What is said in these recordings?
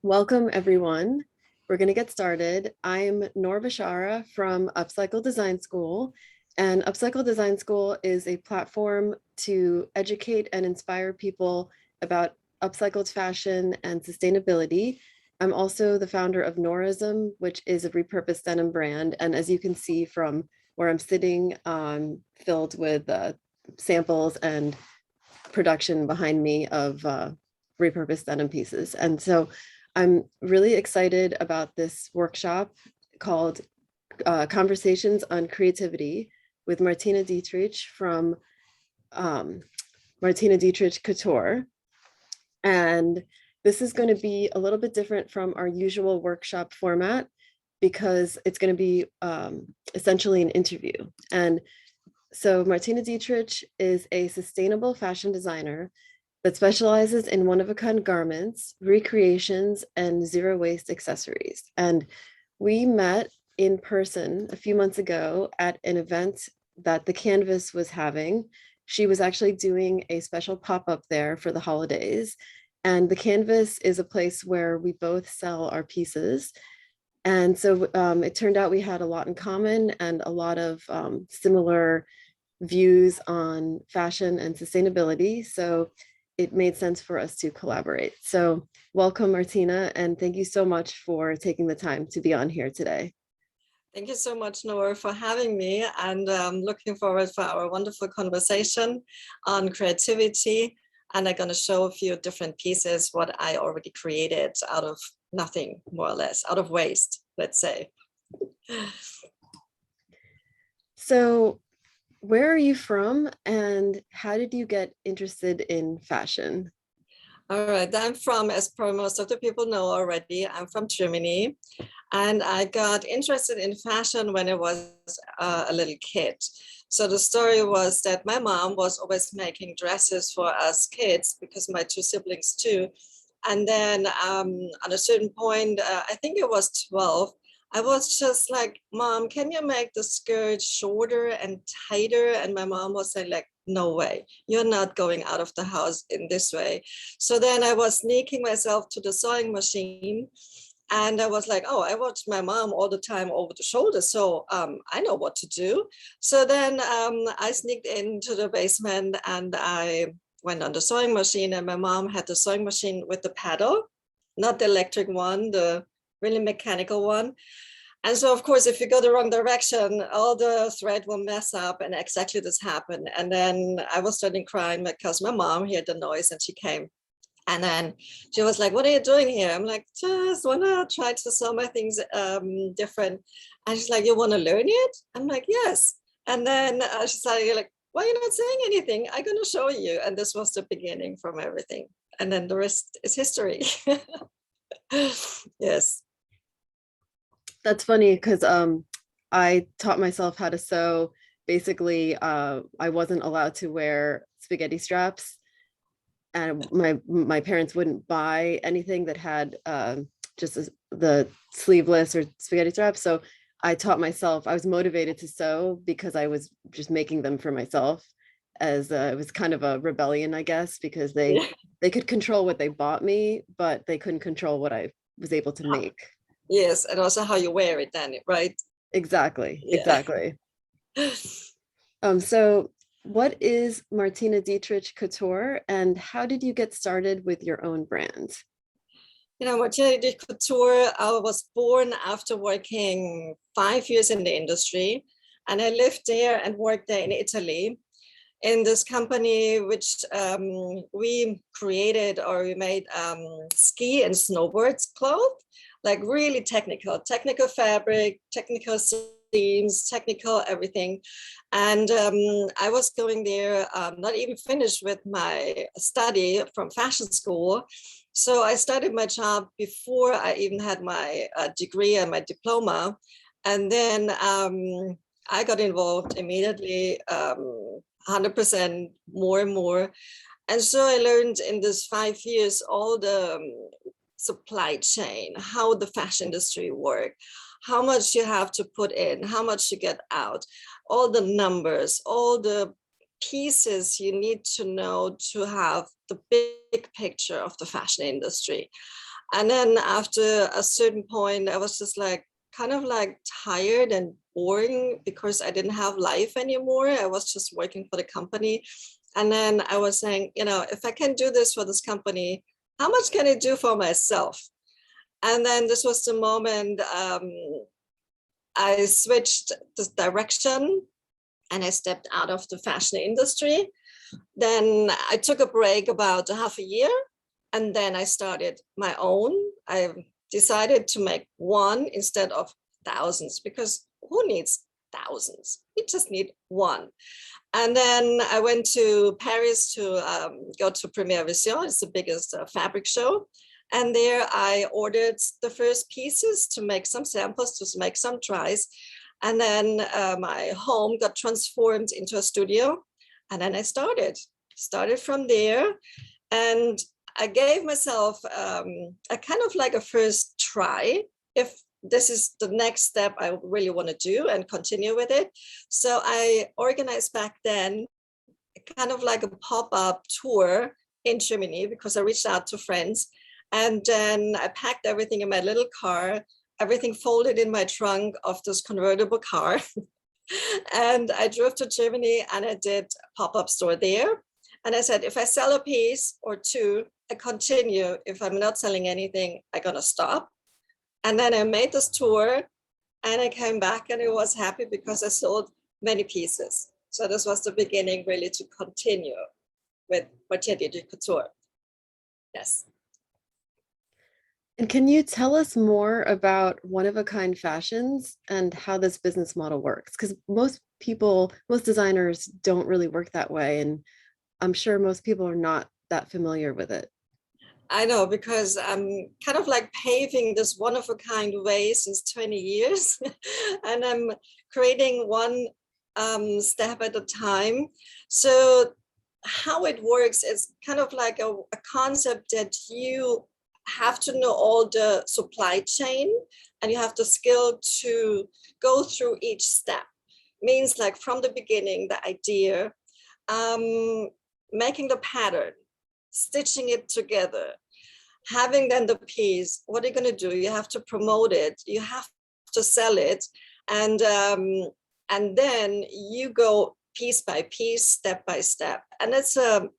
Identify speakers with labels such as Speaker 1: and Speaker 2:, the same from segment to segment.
Speaker 1: Welcome, everyone. We're going to get started. I'm Noor Bashara from Upcycle Design School, and Upcycle Design School is a platform to educate and inspire people about upcycled fashion and sustainability. I'm also the founder of Noorism, which is a repurposed denim brand. And as you can see from where I'm sitting, filled with samples and production behind me of repurposed denim pieces. And so I'm really excited about this workshop called Conversations on Creativity with Martina Dietrich from Martina Dietrich Couture. And this is going to be a little bit different from our usual workshop format because it's going to be essentially an interview. And so Martina Dietrich is a sustainable fashion designer that specializes in one-of-a-kind garments, recreations, and zero-waste accessories. And we met in person a few months ago at an event that the Canvas was having. She was actually doing a special pop-up there for the holidays. And the Canvas is a place where we both sell our pieces. And so it turned out we had a lot in common and a lot of similar views on fashion and sustainability. So it made sense for us to collaborate. So welcome, Martina, and thank you so much for taking the time to be on here today.
Speaker 2: Thank you so much, Noor, for having me, and looking forward for our wonderful conversation on creativity. And I'm going to show a few different pieces, what I already created out of nothing, more or less, out of waste, let's say.
Speaker 1: So where are you from and how did you get interested in fashion?
Speaker 2: All right, I'm from, as probably most of the people know already, I'm from Germany. And I got interested in fashion when I was a little kid. So the story was that my mom was always making dresses for us kids, because my two siblings too. And then at a certain point, I think it was 12, I was just like, Mom, can you make the skirt shorter and tighter? And my mom was saying like, no way, you're not going out of the house in this way. So then I was sneaking myself to the sewing machine. And I was like, oh, I watched my mom all the time over the shoulder, so I know what to do. So then I sneaked into the basement and I went on the sewing machine, and my mom had the sewing machine with the paddle, not the electric one, the really mechanical one. And so, of course, if you go the wrong direction, all the thread will mess up, and exactly this happened. And then I was starting crying because my mom heard the noise and she came. And then she was like, what are you doing here? I'm like, just want to try to sew my things different. And she's like, you want to learn it? I'm like, yes. And then she's like, why are you not saying anything? I'm going to show you. And this was the beginning from everything. And then the rest is history. Yes.
Speaker 1: That's funny because I taught myself how to sew. Basically, I wasn't allowed to wear spaghetti straps, and my parents wouldn't buy anything that had the sleeveless or spaghetti straps. So I taught myself. I was motivated to sew because I was just making them for myself. As it was kind of a rebellion, I guess, because they could control what they bought me, but they couldn't control what I was able to make.
Speaker 2: Yes, and also how you wear it then, right?
Speaker 1: Exactly,
Speaker 2: Yeah.
Speaker 1: exactly. So what is Martina Dietrich Couture and how did you get started with your own brand?
Speaker 2: You know, Martina Dietrich Couture, I was born after working 5 years in the industry, and I lived there and worked there in Italy in this company, which we created, or we made ski and snowboards clothes, like really technical fabric, technical seams, technical everything. And I was going there, not even finished with my study from fashion school. So I started my job before I even had my degree and my diploma. And then I got involved immediately, 100% more and more. And so I learned in this 5 years all the supply chain, how the fashion industry works, how much you have to put in, how much you get out, all the numbers, all the pieces you need to know to have the big picture of the fashion industry. And then after a certain point, I was just like, kind of like tired and boring because I didn't have life anymore. I was just working for the company. And then I was saying, you know, if I can do this for this company, how much can I do for myself? And then this was the moment I switched the direction and I stepped out of the fashion industry. Then I took a break about a half a year, and then I started my own. I decided to make one instead of thousands, because who needs thousands? We just need one. And then I went to Paris to go to Premiere Vision. It's the biggest fabric show. And there I ordered the first pieces to make some samples, to make some tries. And then my home got transformed into a studio. And then I started from there. And I gave myself a kind of like a first try, if this is the next step I really want to do and continue with it. So I organized back then kind of like a pop-up tour in Germany, because I reached out to friends. And then I packed everything in my little car, everything folded in my trunk of this convertible car. And I drove to Germany and I did a pop-up store there. And I said, if I sell a piece or two, I continue. If I'm not selling anything, I'm gonna stop. And then I made this tour and I came back and I was happy because I sold many pieces. So this was the beginning really to continue with Martina Dietrich Couture. Yes.
Speaker 1: And can you tell us more about one-of-a-kind fashions and how this business model works? Because most people, most designers don't really work that way. And I'm sure most people are not that familiar with it.
Speaker 2: I know, because I'm kind of like paving this one-of-a-kind way since 20 years. And I'm creating one step at a time. So how it works is kind of like a concept that you have to know all the supply chain and you have the skill to go through each step. Means like from the beginning, the idea, making the pattern, stitching it together, having then the piece. What are you going to do? You have to promote it, you have to sell it, and then you go piece by piece, step by step. And it's a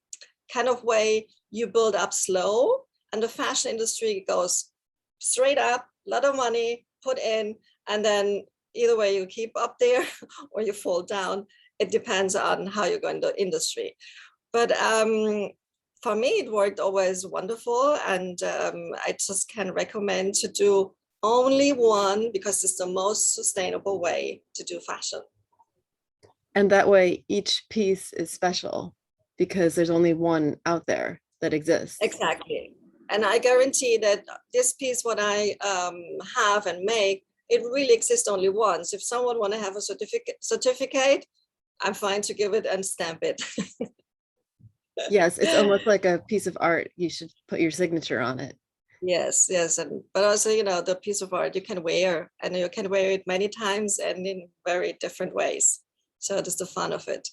Speaker 2: kind of way you build up slow. And the fashion industry goes straight up, a lot of money put in, and then either way you keep up there or you fall down. It depends on how you go in the industry. But for me, it worked always wonderful. And I just can recommend to do only one, because it's the most sustainable way to do fashion.
Speaker 1: And that way each piece is special because there's only one out there that exists.
Speaker 2: Exactly. And I guarantee that this piece, what I have and make, it really exists only once. If someone want to have a certificate, I'm fine to give it and stamp it.
Speaker 1: Yes, it's almost like a piece of art. You should put your signature on it.
Speaker 2: Yes, yes. And but also, you know, the piece of art you can wear, and you can wear it many times and in very different ways. So that's the fun of it.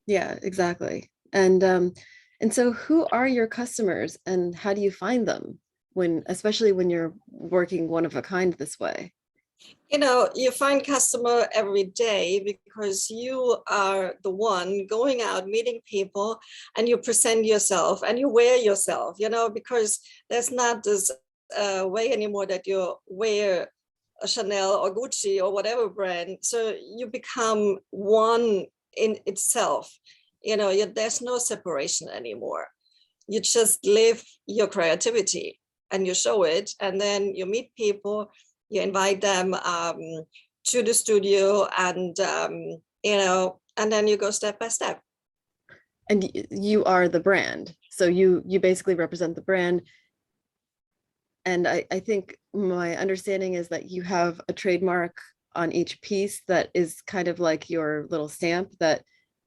Speaker 1: Yeah, exactly. And so who are your customers and how do you find them when, especially when you're working one of a kind this way?
Speaker 2: You know, you find customer every day because you are the one going out, meeting people, and you present yourself and you wear yourself, you know, because there's not this way anymore that you wear a Chanel or Gucci or whatever brand. So you become one in itself. You know, there's no separation anymore. You just live your creativity and you show it, and then you meet people, you invite them to the studio, and you know, and then you go step by step.
Speaker 1: And you are the brand, so you basically represent the brand. And I think my understanding is that you have a trademark on each piece that is kind of like your little stamp that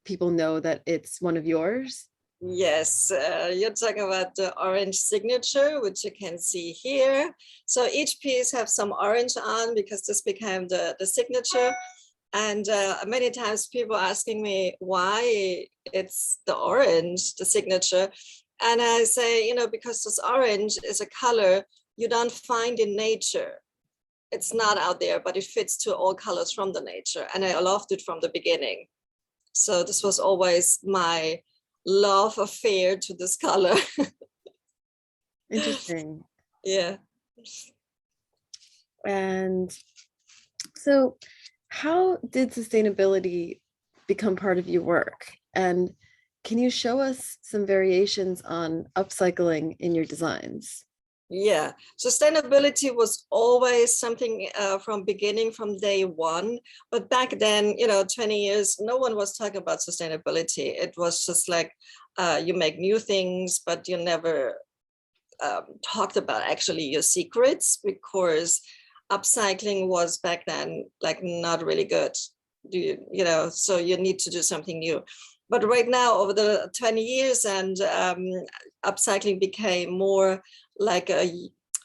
Speaker 1: people know that it's one of yours.
Speaker 2: Yes, you're talking about the orange signature, which you can see here. So each piece have some orange on because this became the signature. And many times people asking me why it's the orange, the signature. And I say, you know, because this orange is a color you don't find in nature. It's not out there, but it fits to all colors from the nature. And I loved it from the beginning. So this was always my love affair to this color.
Speaker 1: Interesting.
Speaker 2: Yeah.
Speaker 1: And so how did sustainability become part of your work? And can you show us some variations on upcycling in your designs?
Speaker 2: Yeah, sustainability was always something from beginning, from day one. But back then, you know, 20 years, no one was talking about sustainability. It was just like you make new things, but you never talked about actually your secrets, because upcycling was back then like not really good. You know, so you need to do something new. But right now, over the 20 years, and upcycling became more like a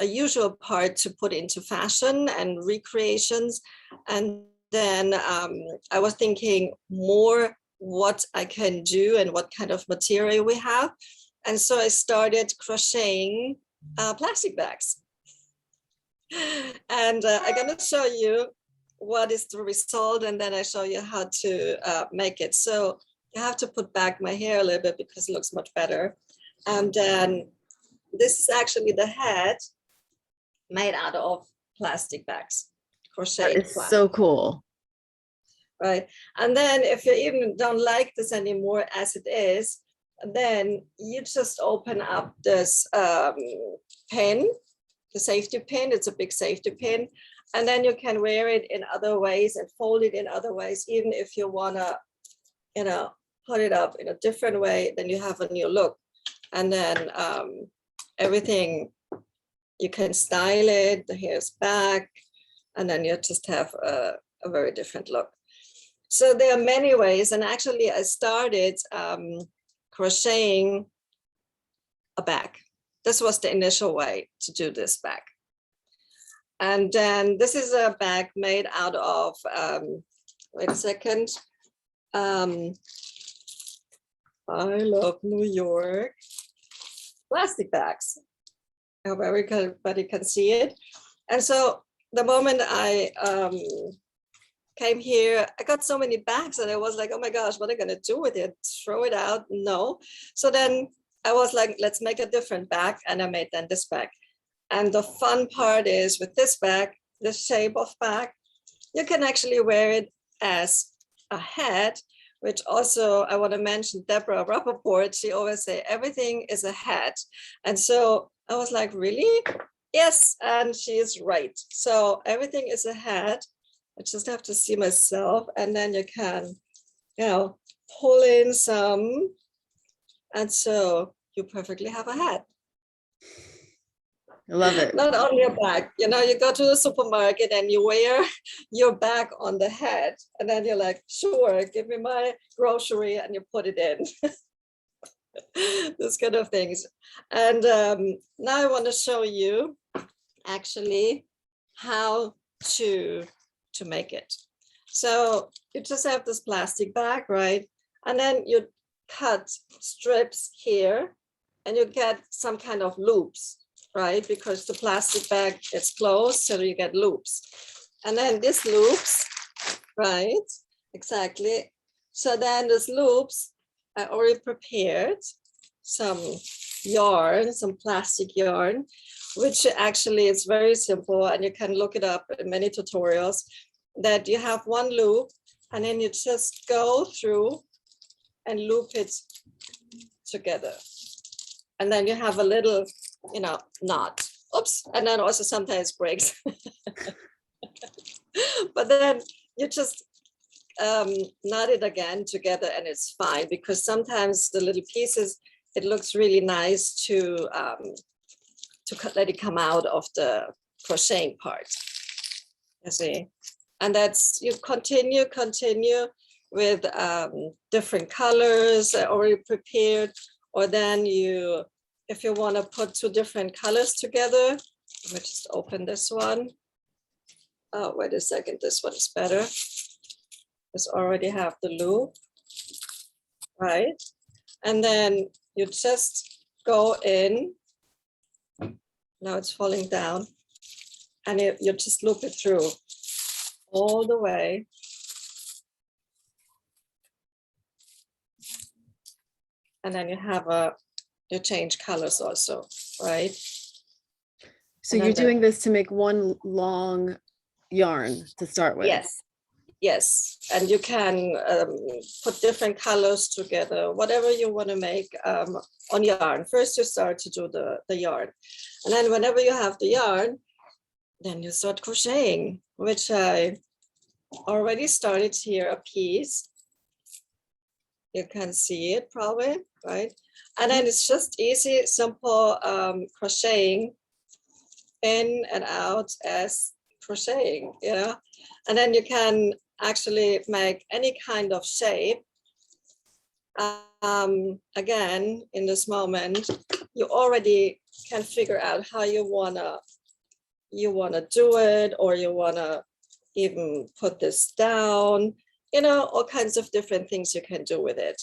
Speaker 2: usual part to put into fashion and recreations. And then I was thinking more what I can do and what kind of material we have. And so I started crocheting plastic bags. And I'm going to show you what is the result, and then I show you how to make it. So you have to put back my hair a little bit because it looks much better. And then this is actually the head made out of plastic bags, crocheted
Speaker 1: It's
Speaker 2: plastic.
Speaker 1: so cool.
Speaker 2: Right. And then if you even don't like this anymore as it is, then you just open up this pin, the safety pin. It's a big safety pin. And then you can wear it in other ways and fold it in other ways, even if you want to, you know, put it up in a different way, then you have a new look. And then everything, you can style it, the hair's back, and then you just have a very different look. So there are many ways. And actually I started crocheting a bag. This was the initial way to do this bag. And then this is a bag made out of, wait a second. I love New York. Plastic bags. I hope everybody can see it. And so the moment I came here, I got so many bags and I was like, oh my gosh, what am I gonna do with it? Throw it out? No. So then I was like, let's make a different bag. And I made then this bag. And the fun part is with this bag, this shape of bag, you can actually wear it as a hat, which also I want to mention Deborah Rappaport. She always say everything is a hat. And so I was like, really? Yes, and she is right. So everything is a hat. I just have to see myself, and then you can, you know, pull in some, and so you perfectly have a hat.
Speaker 1: I love it.
Speaker 2: Not only a bag, you know, you go to the supermarket and you wear your bag on the head, and then you're like, sure, give me my grocery, and you put it in. Those kind of things. And now I want to show you actually how to make it. So you just have this plastic bag, right? And then you cut strips here and you get some kind of loops, right? Because the plastic bag is closed, so you get loops. And then these loops, right? Exactly. So then these loops, I already prepared some yarn, some plastic yarn, which actually is very simple, and you can look it up in many tutorials, that you have one loop and then you just go through and loop it together. And then you have a little, you know, knot. Oops, and then also sometimes breaks. But then you just knot it again together and it's fine, because sometimes the little pieces, it looks really nice to let it come out of the crocheting part, you see. And that's, you continue with different colors already prepared, or then you, if you want to put two different colors together, let me just open this one. Oh, wait a second, this one is better. This already have the loop, right? And then you just go in. Now it's falling down. And you just loop it through all the way. And then you have you change colors also, right?
Speaker 1: So you're doing this to make one long yarn to start with?
Speaker 2: Yes, yes. And you can put different colors together, whatever you want to make on yarn. First, you start to do the yarn. And then whenever you have the yarn, then you start crocheting, which I already started here, a piece. You can see it probably, right? And then it's just easy, simple crocheting in and out as crocheting, you know? And then you can actually make any kind of shape. Again, in this moment, you already can figure out how you wanna do it, or you wanna even put this down, you know, all kinds of different things you can do with it.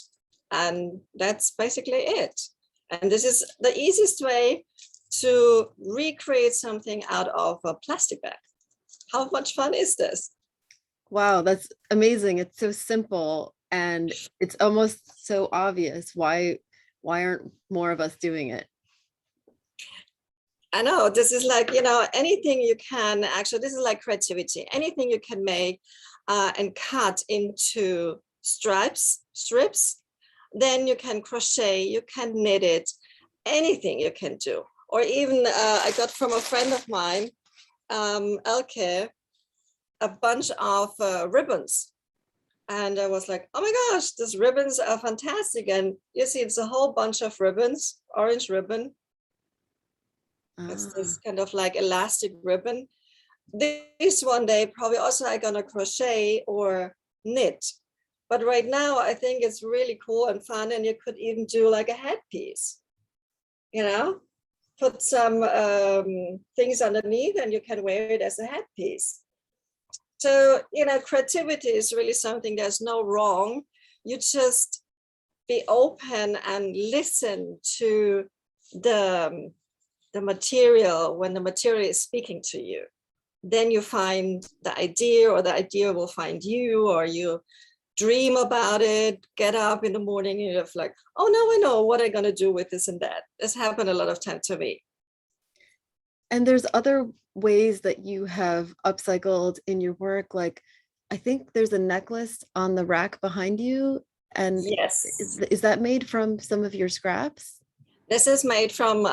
Speaker 2: And that's basically it. And this is the easiest way to recreate something out of a plastic bag. How much fun is this?
Speaker 1: Wow, that's amazing. It's so simple and it's almost so obvious. Why aren't more of us doing it?
Speaker 2: I know, this is like, you know, anything you can actually, this is like creativity, anything you can make and cut into strips, then you can crochet, you can knit it, anything you can do. Or even I got from a friend of mine, Elke, a bunch of ribbons. And I was like, oh my gosh, these ribbons are fantastic. And you see, it's a whole bunch of ribbons, orange ribbon. It's this kind of like elastic ribbon. This one day, probably also I'm gonna crochet or knit. But right now, I think it's really cool and fun. And you could even do like a headpiece, you know, put some things underneath and you can wear it as a headpiece. So, you know, creativity is really something, there's no wrong. You just be open and listen to the material when the material is speaking to you. Then you find the idea, or the idea will find you, or you dream about it, get up in the morning and you're like, oh, now I know what I'm gonna do with this and that. This happened a lot of time to me.
Speaker 1: And there's other ways that you have upcycled in your work. Like, I think there's a necklace on the rack behind you. And
Speaker 2: Yes.
Speaker 1: Is that made from some of your scraps?
Speaker 2: This is made from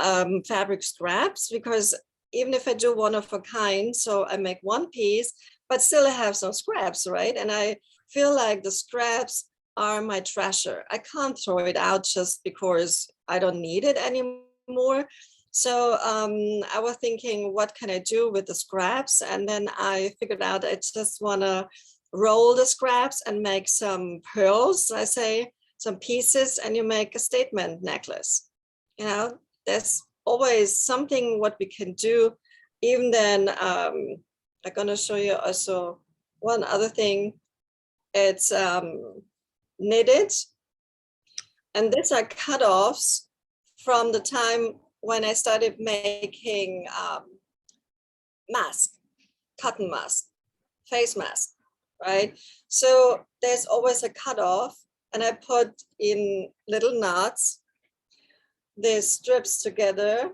Speaker 2: fabric scraps, because even if I do one of a kind, so I make one piece, but still I have some scraps, right? And I feel like the scraps are my treasure. I can't throw it out just because I don't need it anymore. So I was thinking, what can I do with the scraps? And then I figured out I just want to roll the scraps and make some pearls, I say, some pieces, and you make a statement necklace. You know, there's always something what we can do. Even then, I'm going to show you also one other thing. It's knitted. And these are cut-offs from the time when I started making mask, cotton mask, face mask, right? So there's always a cutoff, and I put in little knots, these strips together,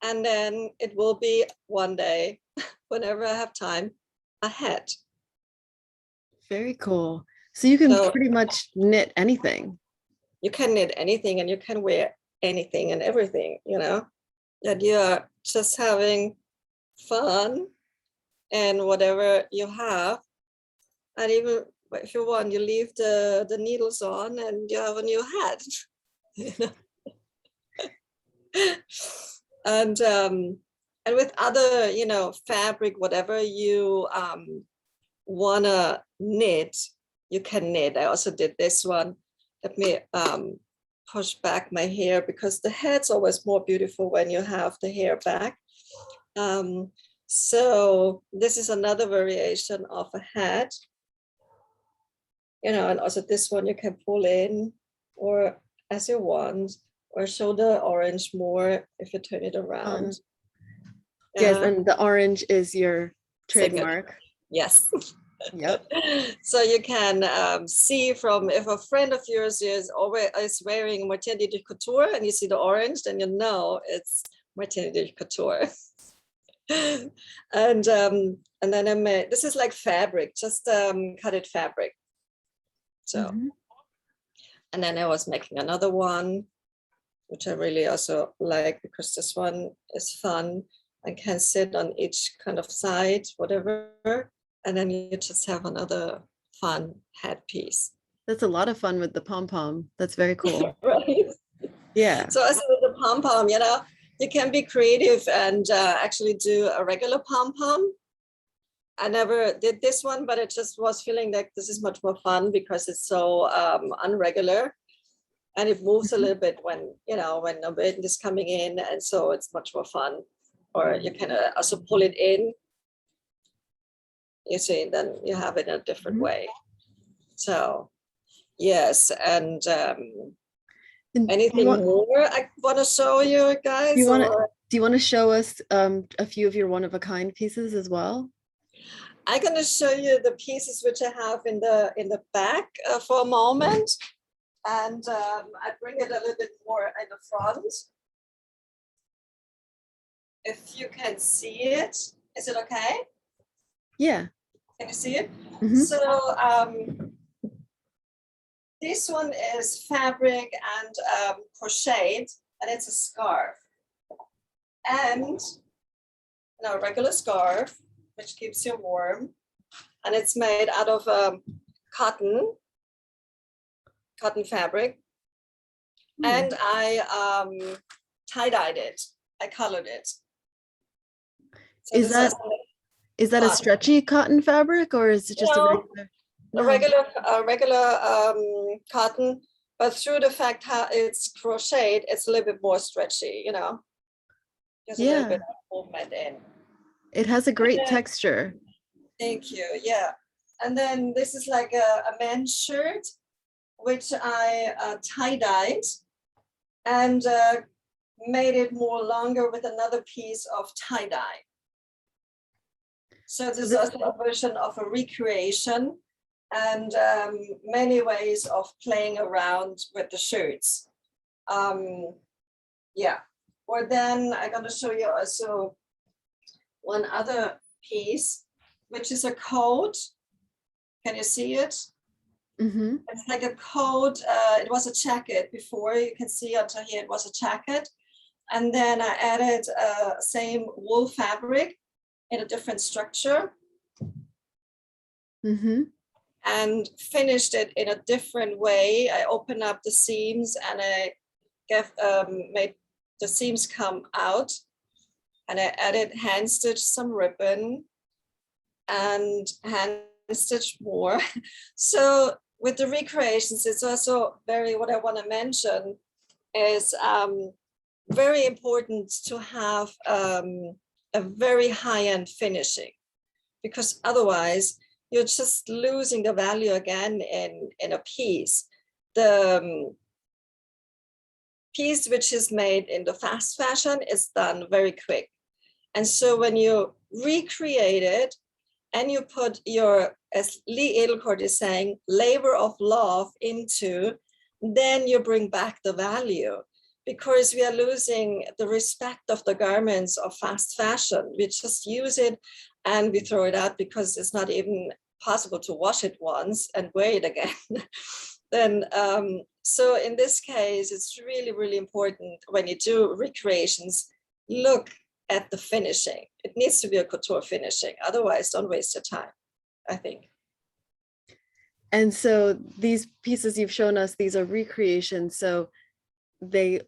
Speaker 2: and then it will be one day, whenever I have time, a hat.
Speaker 1: Very cool. So you can pretty much knit anything.
Speaker 2: You can knit anything and you can wear anything and everything, you know, that you're just having fun and whatever you have. And even if you want, you leave the needles on and you have a new hat. You know? And with other, you know, fabric, whatever you wanna knit, you can knit. I also did this one. Let me push back my hair, because the head's always more beautiful when you have the hair back. So this is another variation of a hat. You know, and also this one you can pull in or as you want. or show the orange more if you turn it around.
Speaker 1: Yes, and the orange is your
Speaker 2: Signature.
Speaker 1: trademark.
Speaker 2: Yes.
Speaker 1: Yep.
Speaker 2: So you can see from if a friend of yours is always wearing Martina Dietrich Couture and you see the orange, then you know it's Martina Dietrich Couture. And then I made, this is like fabric, just cutted fabric. So, and then I was making another one, which I really also like because this one is fun. I can sit on each kind of side, whatever. And then you just have another fun headpiece.
Speaker 1: That's a lot of fun with the pom-pom. That's very cool.
Speaker 2: Right.
Speaker 1: Yeah.
Speaker 2: So also with the pom-pom, you know, you can be creative and actually do a regular pom-pom. I never did this one, but it just was feeling like this is much more fun because it's so unregular. And it moves a little bit when, you know, when the wind is coming in. And so it's much more fun. Or you can also pull it in. You see, then you have it in a different way. So, yes. And anything more I want to show you guys?
Speaker 1: Do you want to show us a few of your one-of-a-kind pieces as well?
Speaker 2: I'm going to show you the pieces which I have in the back for a moment. And I bring it a little bit more in the front. If you can see it, is it okay?
Speaker 1: Yeah.
Speaker 2: Can you see it? So this one is fabric and crocheted, and it's a scarf. And a regular scarf, which keeps you warm. And it's made out of cotton fabric. And I tie-dyed it. I colored it. So
Speaker 1: is that a stretchy cotton fabric, or is it just a regular?
Speaker 2: A regular cotton, but through the fact how it's crocheted, it's a little bit more stretchy, you know. There's a little bit of movement in.
Speaker 1: It has a great texture.
Speaker 2: Thank you. Yeah. And then this is like a men's shirt, which I tie-dyed and made it more longer with another piece of tie-dye. So this is also a version of a recreation and many ways of playing around with the shirts. Yeah. Or then I'm going to show you also one other piece, which is a coat. Can you see it? It's like a coat. It was a jacket before. You can see until here it was a jacket. And then I added same wool fabric in a different structure. And finished it in a different way. I opened up the seams and I made the seams come out. And I added hand stitch some ribbon and hand stitch more. So with the recreations, it's also what I want to mention is very important to have a very high-end finishing, because otherwise you're just losing the value again in a piece. The piece which is made in the fast fashion is done very quick. And so when you recreate it and you put your, as Lee Edelcourt is saying, labor of love into, then you bring back the value, because we are losing the respect of the garments of fast fashion. We just use it and we throw it out because it's not even possible to wash it once and wear it again. Then, so in this case, it's really, really important when you do recreations, look at the finishing. It needs to be a couture finishing. Otherwise, don't waste your time, I think.
Speaker 1: And so these pieces you've shown us, these are recreations. So they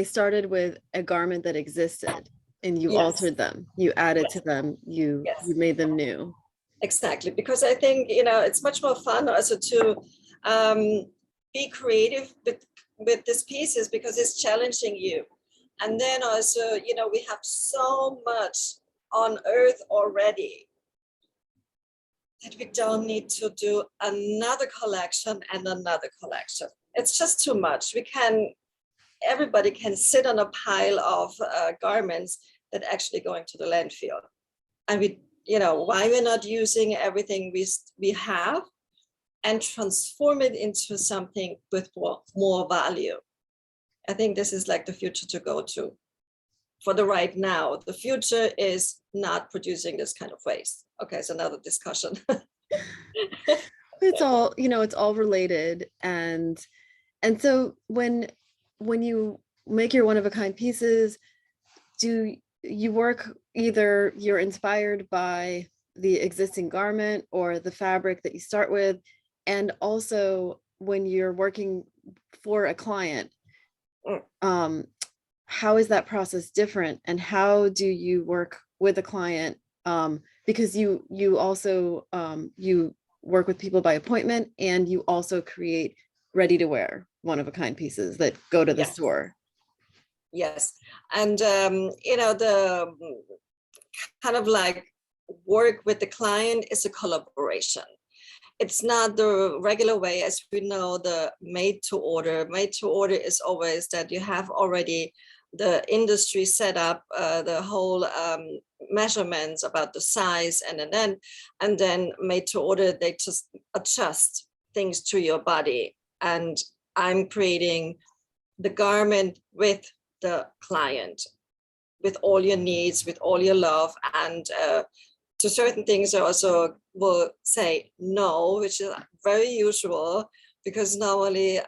Speaker 1: started with a garment that existed and you altered them, you added to them, you made them new.
Speaker 2: Exactly, because I think, you know, it's much more fun also to be creative with these pieces, because it's challenging you. And then also, you know, we have so much on earth already that we don't need to do another collection and another collection. It's just too much. We can everybody can sit on a pile of garments that actually going to the landfill. And we, why we're not using everything we have and transform it into something with more value. I think this is like the future to go to. For the right now, the future is not producing this kind of waste. Okay, it's another discussion.
Speaker 1: It's all, it's all related. And so when you make your one-of-a-kind pieces, do you work, either you're inspired by the existing garment or the fabric that you start with, and also when you're working for a client, how is that process different, and how do you work with a client? Because you also you work with people by appointment, and you also create ready to wear one-of-a-kind pieces that go to the store.
Speaker 2: Yes, and the kind of like work with the client is a collaboration. It's not the regular way, as we know, the made to order. Made to order is always that you have already the industry set up, the whole measurements about the size, and then made to order, they just adjust things to your body. And I'm creating the garment with the client, with all your needs, with all your love, and to certain things I also will say no, which is very usual, because normally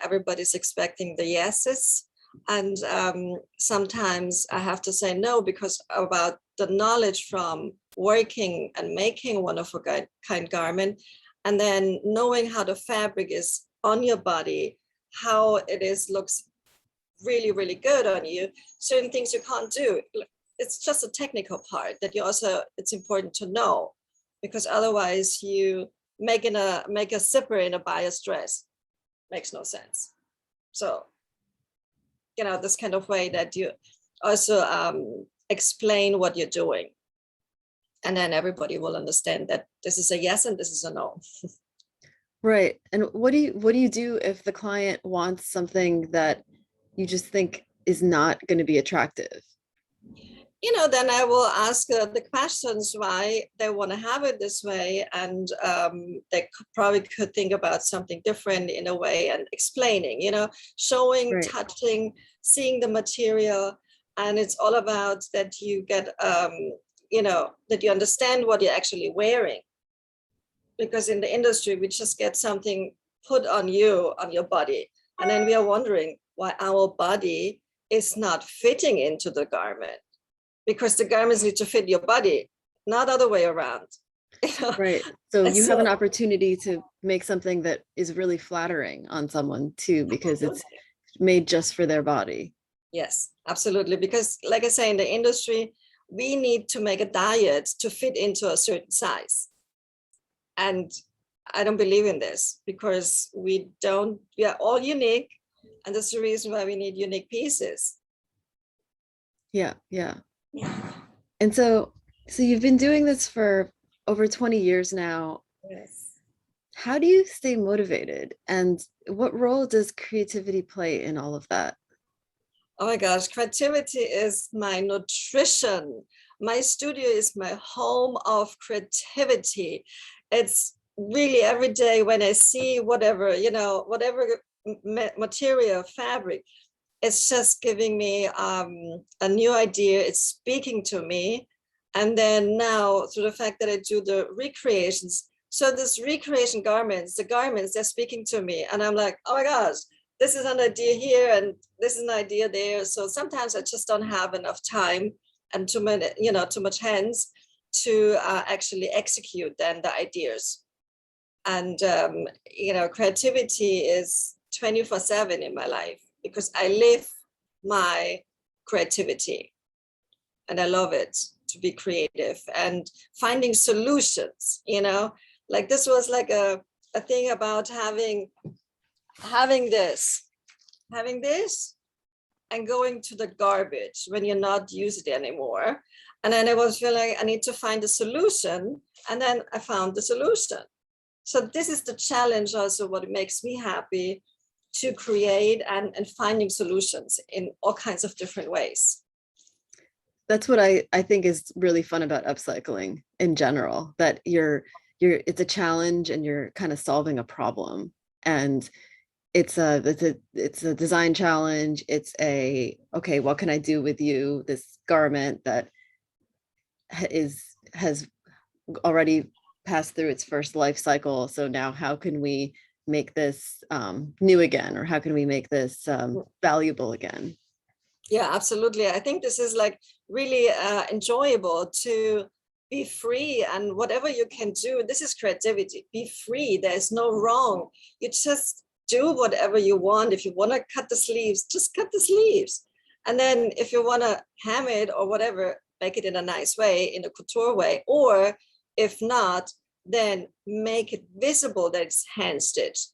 Speaker 2: everybody's expecting the yeses, and sometimes I have to say no, because about the knowledge from working and making one-of-a-kind garment, and then knowing how the fabric is on your body, how it is looks really, really good on you. Certain things you can't do. It's just a technical part that it's important to know, because otherwise you make a zipper in a bias dress. Makes no sense. So, this kind of way that you also explain what you're doing. And then everybody will understand that this is a yes and this is a no.
Speaker 1: Right. And what do you do if the client wants something that you just think is not going to be attractive?
Speaker 2: Then I will ask the questions why they want to have it this way, and they probably could think about something different in a way, and explaining, showing, right, touching, seeing the material. And it's all about that you get, that you understand what you're actually wearing. Because in the industry, we just get something put on you, on your body. And then we are wondering why our body is not fitting into the garment, because the garments need to fit your body, not other way around.
Speaker 1: Right. So you have an opportunity to make something that is really flattering on someone too, because it's made just for their body.
Speaker 2: Yes, absolutely. Because like I say, in the industry, we need to make a diet to fit into a certain size. And I don't believe in this, because we are all unique. And that's the reason why we need unique pieces.
Speaker 1: Yeah. And so you've been doing this for over 20 years now.
Speaker 2: Yes.
Speaker 1: How do you stay motivated? And what role does creativity play in all of that?
Speaker 2: Oh my gosh, creativity is my nutrition. My studio is my home of creativity. It's really every day when I see whatever material, fabric, it's just giving me a new idea. It's speaking to me. And then now, through the fact that I do the recreations, so this recreation garments, they're speaking to me. And I'm like, oh my gosh, this is an idea here and this is an idea there. So sometimes I just don't have enough time and too much hands to actually execute then the ideas. And, creativity is 24/7 in my life, because I live my creativity and I love it, to be creative and finding solutions, like this was like a thing about having this and going to the garbage when you're not using it anymore. And then I was feeling I need to find a solution, and then I found the solution. So this is the challenge also, what makes me happy, to create and finding solutions in all kinds of different ways.
Speaker 1: That's what I think is really fun about upcycling in general, that it's a challenge and you're kind of solving a problem. And it's a design challenge. It's okay, what can I do with you, this garment that has already passed through its first life cycle. So now how can we make this new again, or how can we make this valuable again?
Speaker 2: Yeah, absolutely. I think this is like really enjoyable to be free, and whatever you can do, this is creativity. Be free. There's no wrong. You just do whatever you want. If you want to cut the sleeves, just cut the sleeves. And then if you want to hem it or whatever, make it in a nice way, in a couture way. Or if not, then make it visible that it's hand stitched,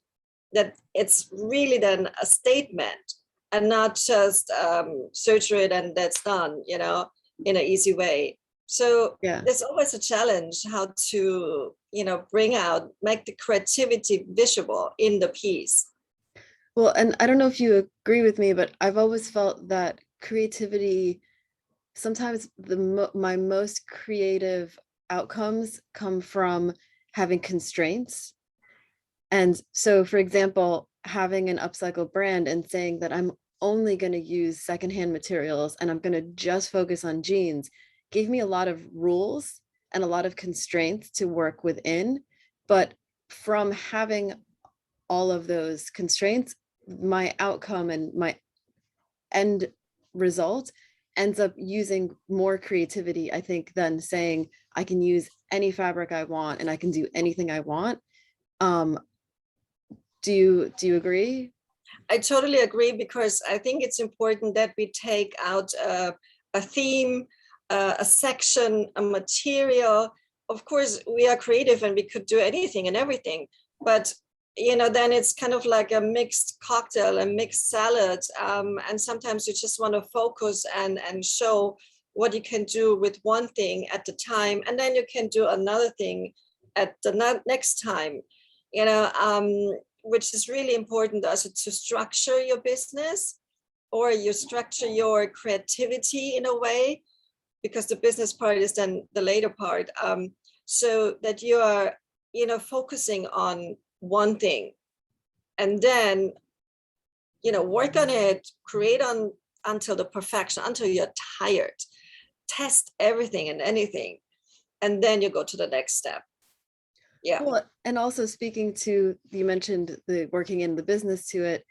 Speaker 2: that it's really then a statement, and not just search it and that's done, in an easy way. So
Speaker 1: Yeah.
Speaker 2: there's always a challenge how to, make the creativity visible in the piece.
Speaker 1: Well, and I don't know if you agree with me, but I've always felt that creativity, sometimes my most creative outcomes come from having constraints. And so, for example, having an upcycle brand and saying that I'm only going to use secondhand materials and I'm going to just focus on jeans gave me a lot of rules and a lot of constraints to work within. But from having all of those constraints, my outcome and my end result ends up using more creativity, I think, than saying I can use any fabric I want and I can do anything I want. Do you agree?
Speaker 2: I totally agree, because I think it's important that we take out a theme, a section, a material. Of course, we are creative and we could do anything and everything, but then it's kind of like a mixed cocktail, a mixed salad. And sometimes you just want to focus and show what you can do with one thing at the time, and then you can do another thing at the next time. Which is really important also to structure your business, or you structure your creativity in a way, because the business part is then the later part, so that you are focusing on one thing, and then work on it, create on until the perfection, until you're tired, test everything and anything, and then you go to the next step. Yeah.
Speaker 1: Well, and also speaking to, you mentioned the working in the business to it,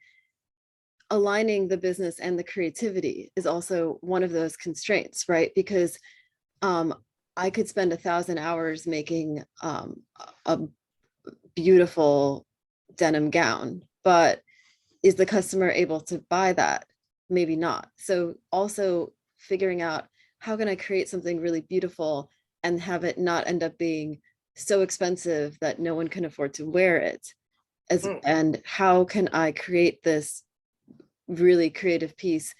Speaker 1: aligning the business and the creativity is also one of those constraints, right? Because I could spend 1,000 hours making a beautiful denim gown, but is the customer able to buy that? Maybe not. So also figuring out, how can I create something really beautiful and have it not end up being so expensive that no one can afford to wear it, and how can I create this really creative piece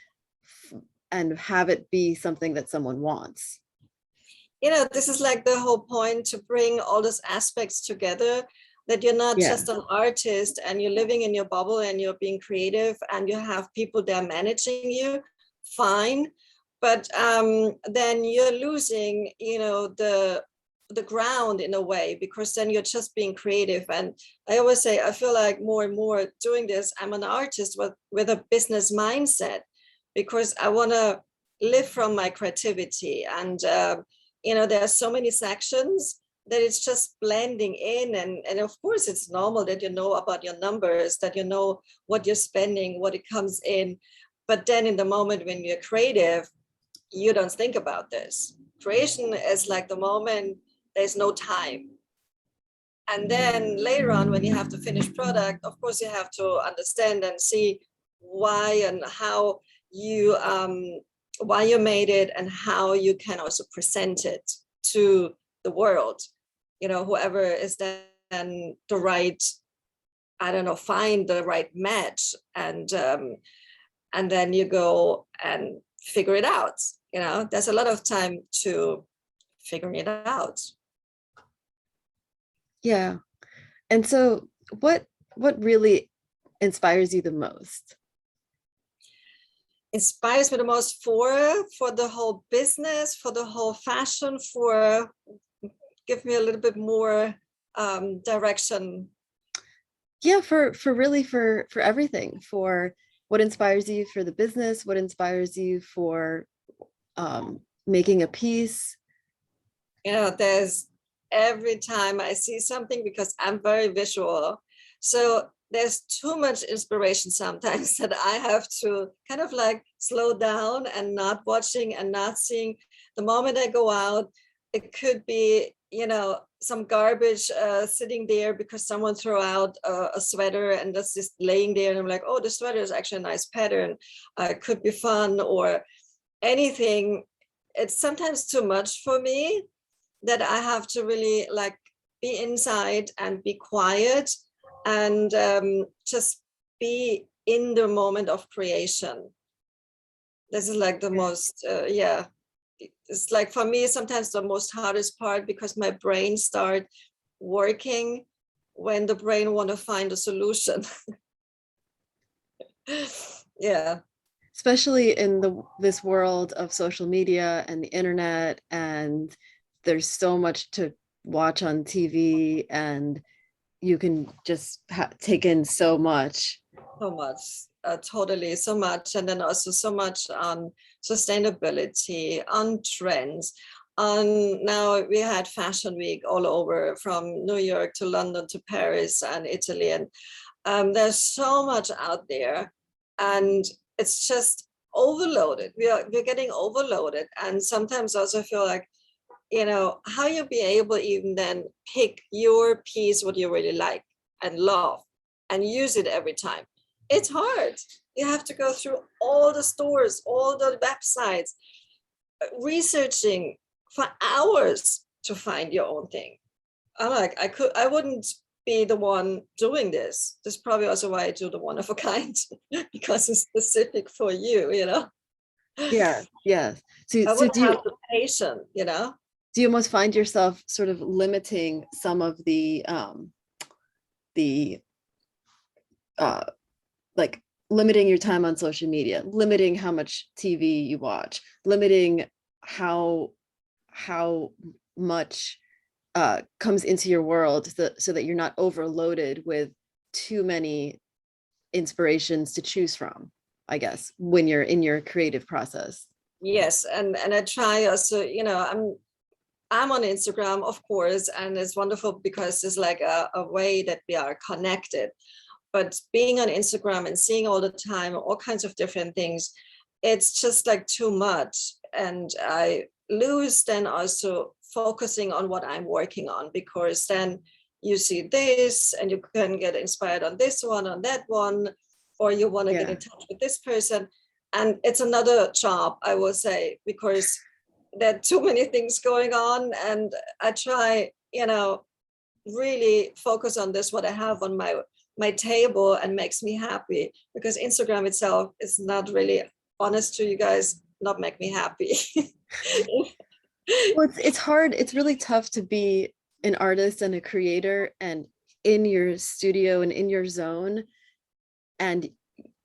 Speaker 1: and have it be something that someone wants?
Speaker 2: This is like the whole point, to bring all those aspects together, that you're not just an artist and you're living in your bubble and you're being creative and you have people there managing you, fine, but then you're losing the ground in a way, because then you're just being creative. And I always say, I feel like more and more doing this, I'm an artist with a business mindset, because I want to live from my creativity. And there are so many sections that it's just blending in, and of course it's normal that you know about your numbers, that you know what you're spending, what it comes in, but then in the moment when you're creative, you don't think about this. Creation is like the moment, there's no time. And then later on, when you have the finished product, of course you have to understand and see why and how you made it, and how you can also present it to the world. Whoever is then the right, I don't know, find the right match, and then you go and figure it out. There's a lot of time to figuring it out.
Speaker 1: Yeah. And so what really inspires you the most?
Speaker 2: Inspires me the most for the whole business, for the whole fashion, for give me a little bit more direction.
Speaker 1: Yeah, for really for everything, for what inspires you for the business, what inspires you for making a piece.
Speaker 2: You know, there's every time I see something, because I'm very visual, so there's too much inspiration sometimes that I have to kind of like slow down and not watching and not seeing. The moment I go out, it could be, you know, some garbage sitting there because someone threw out a sweater and that's just laying there, and I'm like, oh, the sweater is actually a nice pattern. It could be fun, or anything. It's sometimes too much for me, that I have to really like be inside and be quiet and just be in the moment of creation. This is like the most, yeah, it's like for me sometimes the most hardest part, because my brain start working when the brain want to find a solution. Yeah.
Speaker 1: Especially in this world of social media and the internet, and there's so much to watch on TV, and you can just take in so much.
Speaker 2: So much, totally, so much. And then also so much on sustainability, on trends. On now we had Fashion Week all over, from New York to London to Paris and Italy. And there's so much out there, and it's just overloaded. We're getting overloaded. And sometimes also feel like, you know, how you be able even then pick your piece, what you really like and love, and use it every time. It's hard. You have to go through all the stores, all the websites, researching for hours to find your own thing. I'm like, I wouldn't be the one doing this. This is probably also why I do the one of a kind, because it's specific for you, you know?
Speaker 1: Yeah, yeah. So,
Speaker 2: I
Speaker 1: so
Speaker 2: wouldn't have the patience, you know?
Speaker 1: do you almost find yourself sort of limiting some of the like limiting your time on social media, limiting how much TV you watch, limiting how much comes into your world, so that you're not overloaded with too many inspirations to choose from, I guess, when you're in your creative process?
Speaker 2: Yes, and I try also, you know, I'm on Instagram, of course, and it's wonderful because it's like a way that we are connected. But being on Instagram and seeing all the time all kinds of different things, it's just like too much. And I lose then also focusing on what I'm working on, because then you see this and you can get inspired on this one, on that one, or you want to get in touch with this person. And it's another job, I will say, because there are too many things going on. And I try, you know, really focus on this, what I have on my table and makes me happy, because Instagram itself is not really, honest to you guys, not make me happy.
Speaker 1: Well, it's hard. It's really tough to be an artist and a creator and in your studio and in your zone, and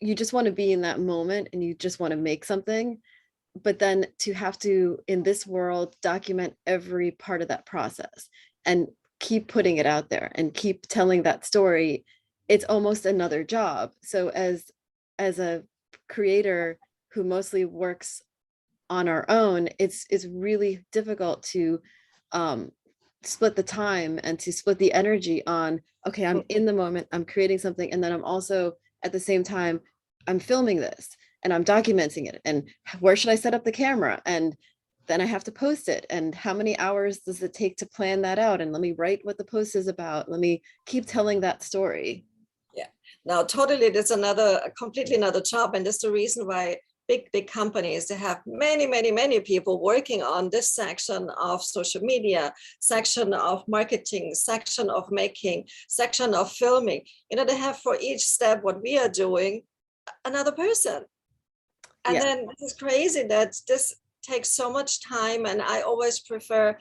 Speaker 1: you just want to be in that moment and you just want to make something, but then to have to, in this world, document every part of that process and keep putting it out there and keep telling that story, it's almost another job. So as a creator who mostly works on our own, it's really difficult to split the time and to split the energy on, okay, I'm in the moment, I'm creating something, and then I'm also at the same time I'm filming this and I'm documenting it, and where should I set up the camera, and then I have to post it, and how many hours does it take to plan that out, and let me write what the post is about, let me keep telling that story.
Speaker 2: Yeah, no, totally. That's completely another job. And that's the reason why big companies, they have many people working on this section of social media, section of marketing, section of making, section of filming. You know, they have for each step what we are doing another person. And then this is crazy that this takes so much time. And I always prefer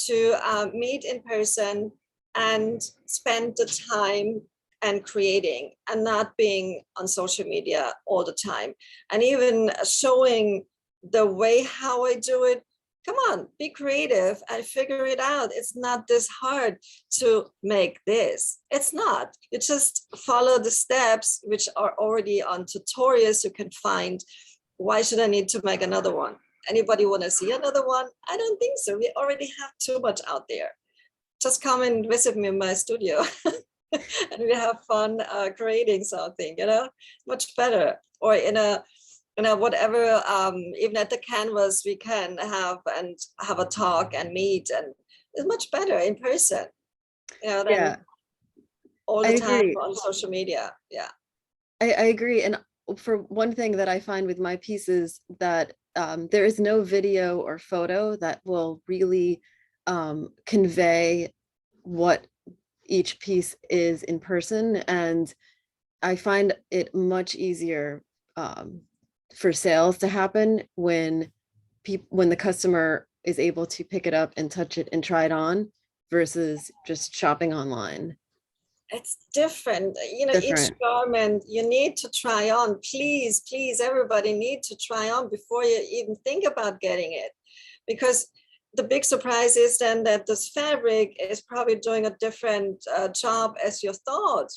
Speaker 2: to meet in person and spend the time and creating, and not being on social media all the time, and even showing the way how I do it. Come on, be creative and figure it out. It's not this hard to make this. It's not. You just follow the steps, which are already on tutorials you can find. Why should I need to make another one? Anybody want to see another one? I don't think so. We already have too much out there. Just come and visit me in my studio and we have fun creating something, much better. Or in a whatever, even at the canvas, we can have a talk and meet, and it's much better in person, than
Speaker 1: Yeah,
Speaker 2: all
Speaker 1: I
Speaker 2: the time
Speaker 1: agree.
Speaker 2: on social media. Yeah.
Speaker 1: I agree. And for one thing that I find with my pieces, that there is no video or photo that will really convey what each piece is in person. And I find it much easier for sales to happen when the customer is able to pick it up and touch it and try it on versus just shopping online.
Speaker 2: It's different, each
Speaker 1: Different.
Speaker 2: garment you need to try on. Please, everybody need to try on before you even think about getting it, because the big surprise is then that this fabric is probably doing a different job as you thought.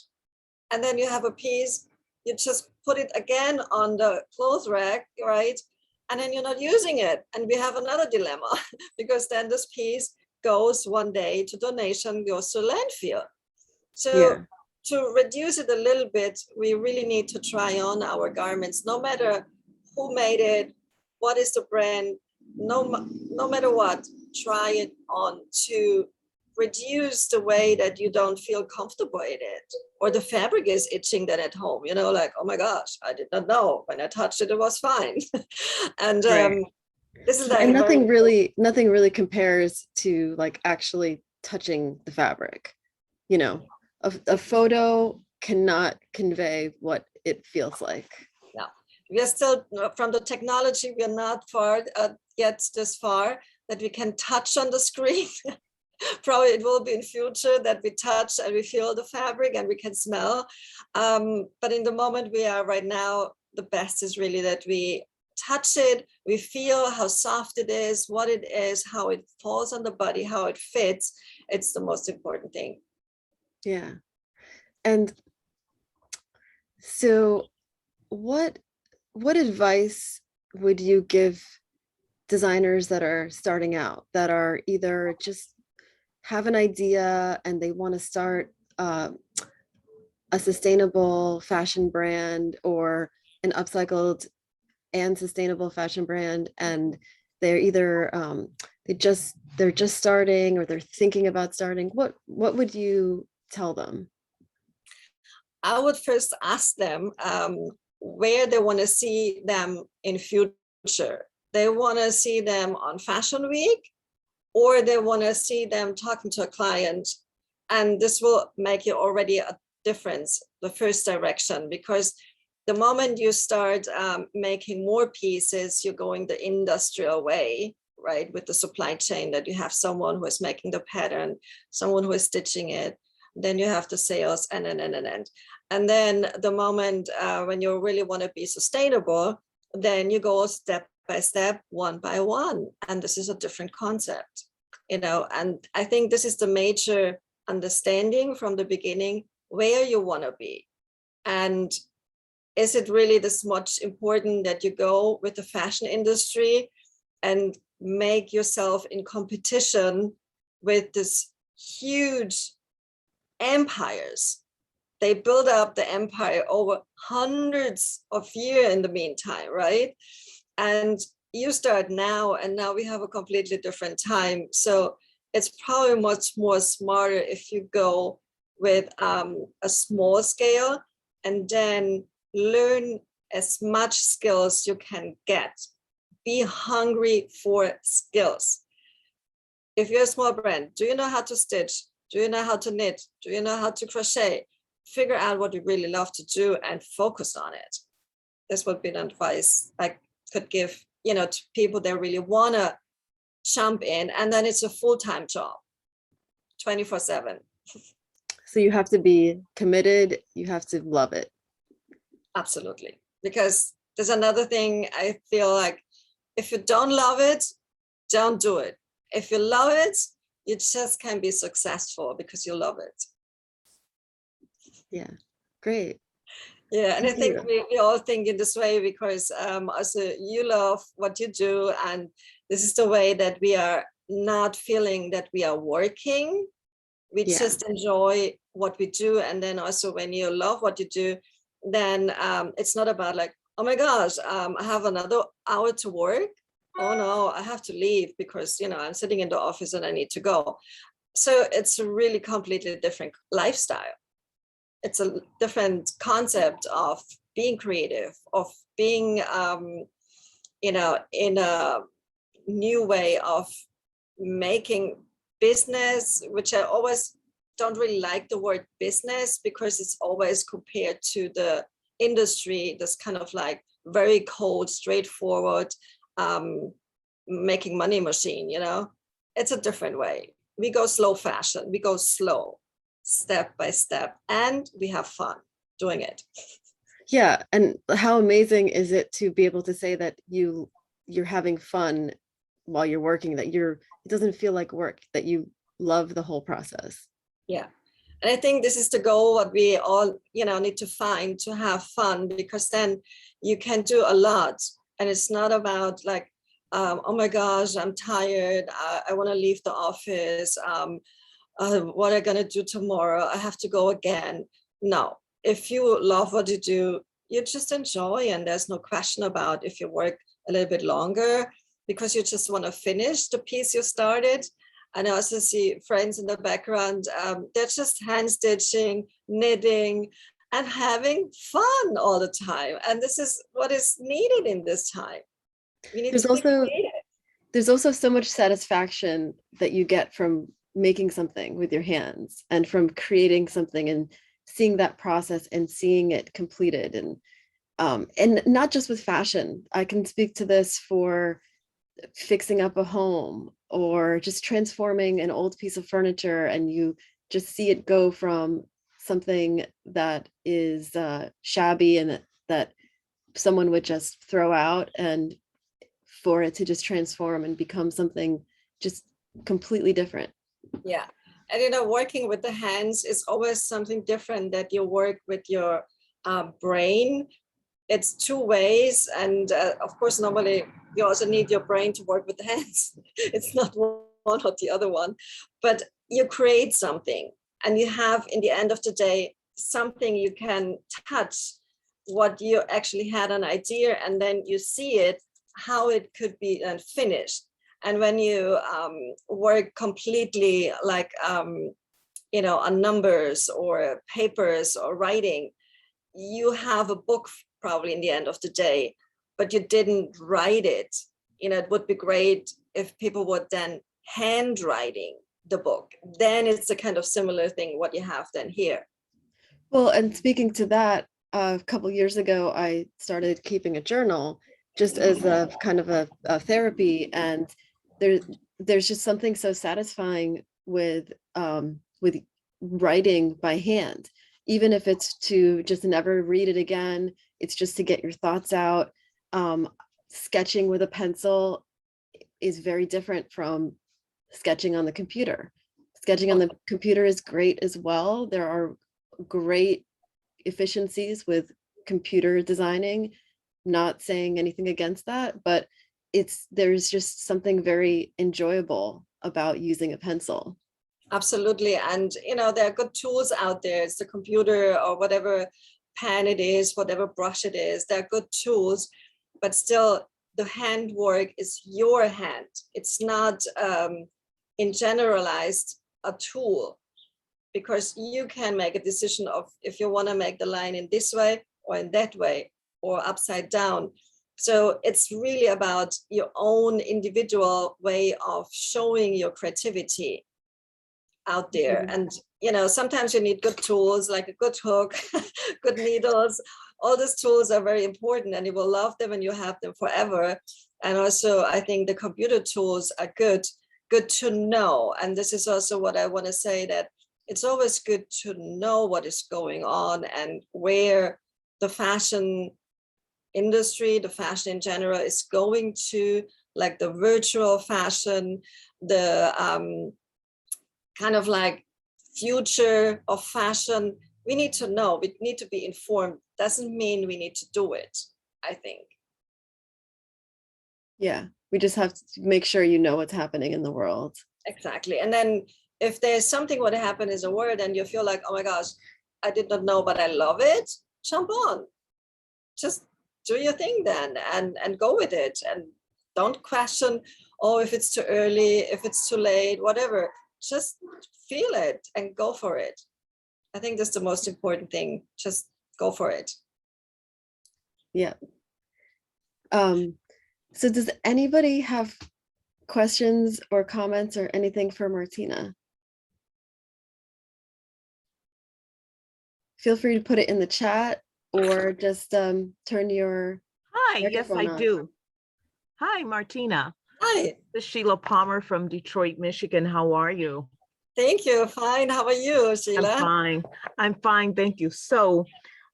Speaker 2: And then you have a piece, you just put it again on the clothes rack, right? And then you're not using it. And we have another dilemma because then this piece goes one day to donation, goes to landfill. So
Speaker 1: Yeah.
Speaker 2: to reduce it a little bit, we really need to try on our garments, no matter who made it, what is the brand, no matter what, try it on to reduce the way that you don't feel comfortable in it, or the fabric is itching then at home, like, oh my gosh, I did not know, when I touched it, it was fine. And
Speaker 1: Right.
Speaker 2: this is
Speaker 1: And
Speaker 2: like very,
Speaker 1: nothing really compares to like actually touching the fabric. You know, a photo cannot convey what it feels like.
Speaker 2: yeah, we are still, from the technology, we are not far yet this far that we can touch on the screen. Probably it will be in future that we touch and we feel the fabric and we can smell. But in the moment we are right now, the best is really that we touch it, we feel how soft it is, what it is, how it falls on the body, how it fits. It's the most important thing.
Speaker 1: Yeah. And so what advice would you give designers that are starting out, that are either just have an idea and they want to start a sustainable fashion brand or an upcycled and sustainable fashion brand, and they're either they're just starting or they're thinking about starting? What would you tell them?
Speaker 2: I would first ask them where they want to see them in future. They want to see them on Fashion Week, or they want to see them talking to a client. And this will make you already a difference, the first direction, because the moment you start making more pieces, you're going the industrial way, right? With the supply chain, that you have someone who is making the pattern, someone who is stitching it, then you have the sales, and. And then the moment when you really want to be sustainable, then you go step by step, one by one. And this is a different concept, and I think this is the major understanding from the beginning, where you want to be. And is it really this much important that you go with the fashion industry and make yourself in competition with this huge empires? They build up the empire over hundreds of years in the meantime, right? And you start now, and now we have a completely different time. So it's probably much more smarter if you go with a small scale and then learn as much skills you can get. Be hungry for skills. If you're a small brand, do you know how to stitch? Do you know how to knit? Do you know how to crochet? Figure out what you really love to do and focus on it. This would be an advice I could give, to people that really want to jump in. And then it's a full-time job, 24/7.
Speaker 1: So you have to be committed, you have to love it.
Speaker 2: Absolutely. Because there's another thing I feel like, if you don't love it, don't do it. If you love it, you just can be successful because you love it.
Speaker 1: Yeah, great.
Speaker 2: Yeah, and I
Speaker 1: Thank
Speaker 2: think
Speaker 1: you.
Speaker 2: we all think in this way because also you love what you do, and this is the way that we are not feeling that we are working. We
Speaker 1: Yeah,
Speaker 2: just enjoy what we do, and then also when you love what you do, then it's not about like, oh my gosh, I have another hour to work. Oh no, I have to leave because I'm sitting in the office and I need to go. So it's a really completely different lifestyle. It's a different concept of being creative, of being in a new way of making business, which I always don't really like the word business because it's always compared to the industry, this kind of like very cold, straightforward, making money machine. It's a different way. We go slow fashion, we go slow, step by step, and we have fun doing it.
Speaker 1: yeah. And how amazing is it to be able to say that you're having fun while you're working, that it doesn't feel like work, that you love the whole process.
Speaker 2: Yeah. And I think this is the goal what we all, need to find, to have fun, because then you can do a lot. And it's not about like, oh my gosh, I'm tired. I want to leave the office. What am I going to do tomorrow? I have to go again. No, if you love what you do, you just enjoy. And there's no question about if you work a little bit longer because you just want to finish the piece you started. And I also see friends in the background, they're just hand stitching, knitting, and having fun all the time. And this is what is needed in this time. We need
Speaker 1: There's
Speaker 2: to be
Speaker 1: also
Speaker 2: creative.
Speaker 1: there's also so much satisfaction that you get from making something with your hands and from creating something and seeing that process and seeing it completed. And not just with fashion. I can speak to this for fixing up a home or just transforming an old piece of furniture, and you just see it go from something that is shabby and that someone would just throw out, and for it to just transform and become something just completely different.
Speaker 2: Yeah. And working with the hands is always something different, that you work with your brain. It's two ways. And of course, normally you also need your brain to work with the hands. It's not one or the other one, but you create something and you have, in the end of the day, something you can touch, what you actually had an idea, and then you see it, how it could be finished. And when you work completely like, on numbers or papers or writing, you have a book probably in the end of the day, but you didn't write it. It would be great if people would then handwriting the book. Then it's a kind of similar thing what you have then here.
Speaker 1: Well, and speaking to that, a couple years ago, I started keeping a journal just as a kind of a therapy, and there, there's just something so satisfying with writing by hand, even if it's to just never read it again. It's just to get your thoughts out. Sketching with a pencil is very different from sketching on the computer. Sketching on the computer is great as well. There are great efficiencies with computer designing, not saying anything against that, but there's just something very enjoyable about using a pencil.
Speaker 2: Absolutely. And, there are good tools out there. It's the computer or whatever pen it is, whatever brush it is. There are good tools, but still the handwork is your hand. It's not in generalized a tool, because you can make a decision of if you want to make the line in this way or in that way or upside down. So it's really about your own individual way of showing your creativity out there. And sometimes you need good tools like a good hook, good needles. All these tools are very important, and you will love them and you have them forever. And also I think the computer tools are good to know. And this is also what I want to say, that it's always good to know what is going on and where the fashion industry, the fashion in general is going to, like the virtual fashion, the kind of like future of fashion. We need to know, we need to be informed. Doesn't mean we need to do it, I think.
Speaker 1: Yeah, we just have to make sure you know what's happening in the world.
Speaker 2: Exactly. And then if there's something what happened is a word and you feel like, oh my gosh, I did not know, but I love it, jump on. Just do your thing then and go with it. And don't question, oh, if it's too early, if it's too late, whatever. Just feel it and go for it. I think that's the most important thing. Just go for it.
Speaker 1: Yeah. So does anybody have questions or comments or anything for Martina? Feel free to put it in the chat or just turn your
Speaker 3: Hi, yes, I
Speaker 1: microphone on.
Speaker 3: do. Hi, Martina.
Speaker 2: Hi,
Speaker 3: This is Sheila Palmer from Detroit, Michigan. How are you?
Speaker 2: thank you. Fine. How are you, Sheila?
Speaker 3: I'm fine. I'm fine, thank you. So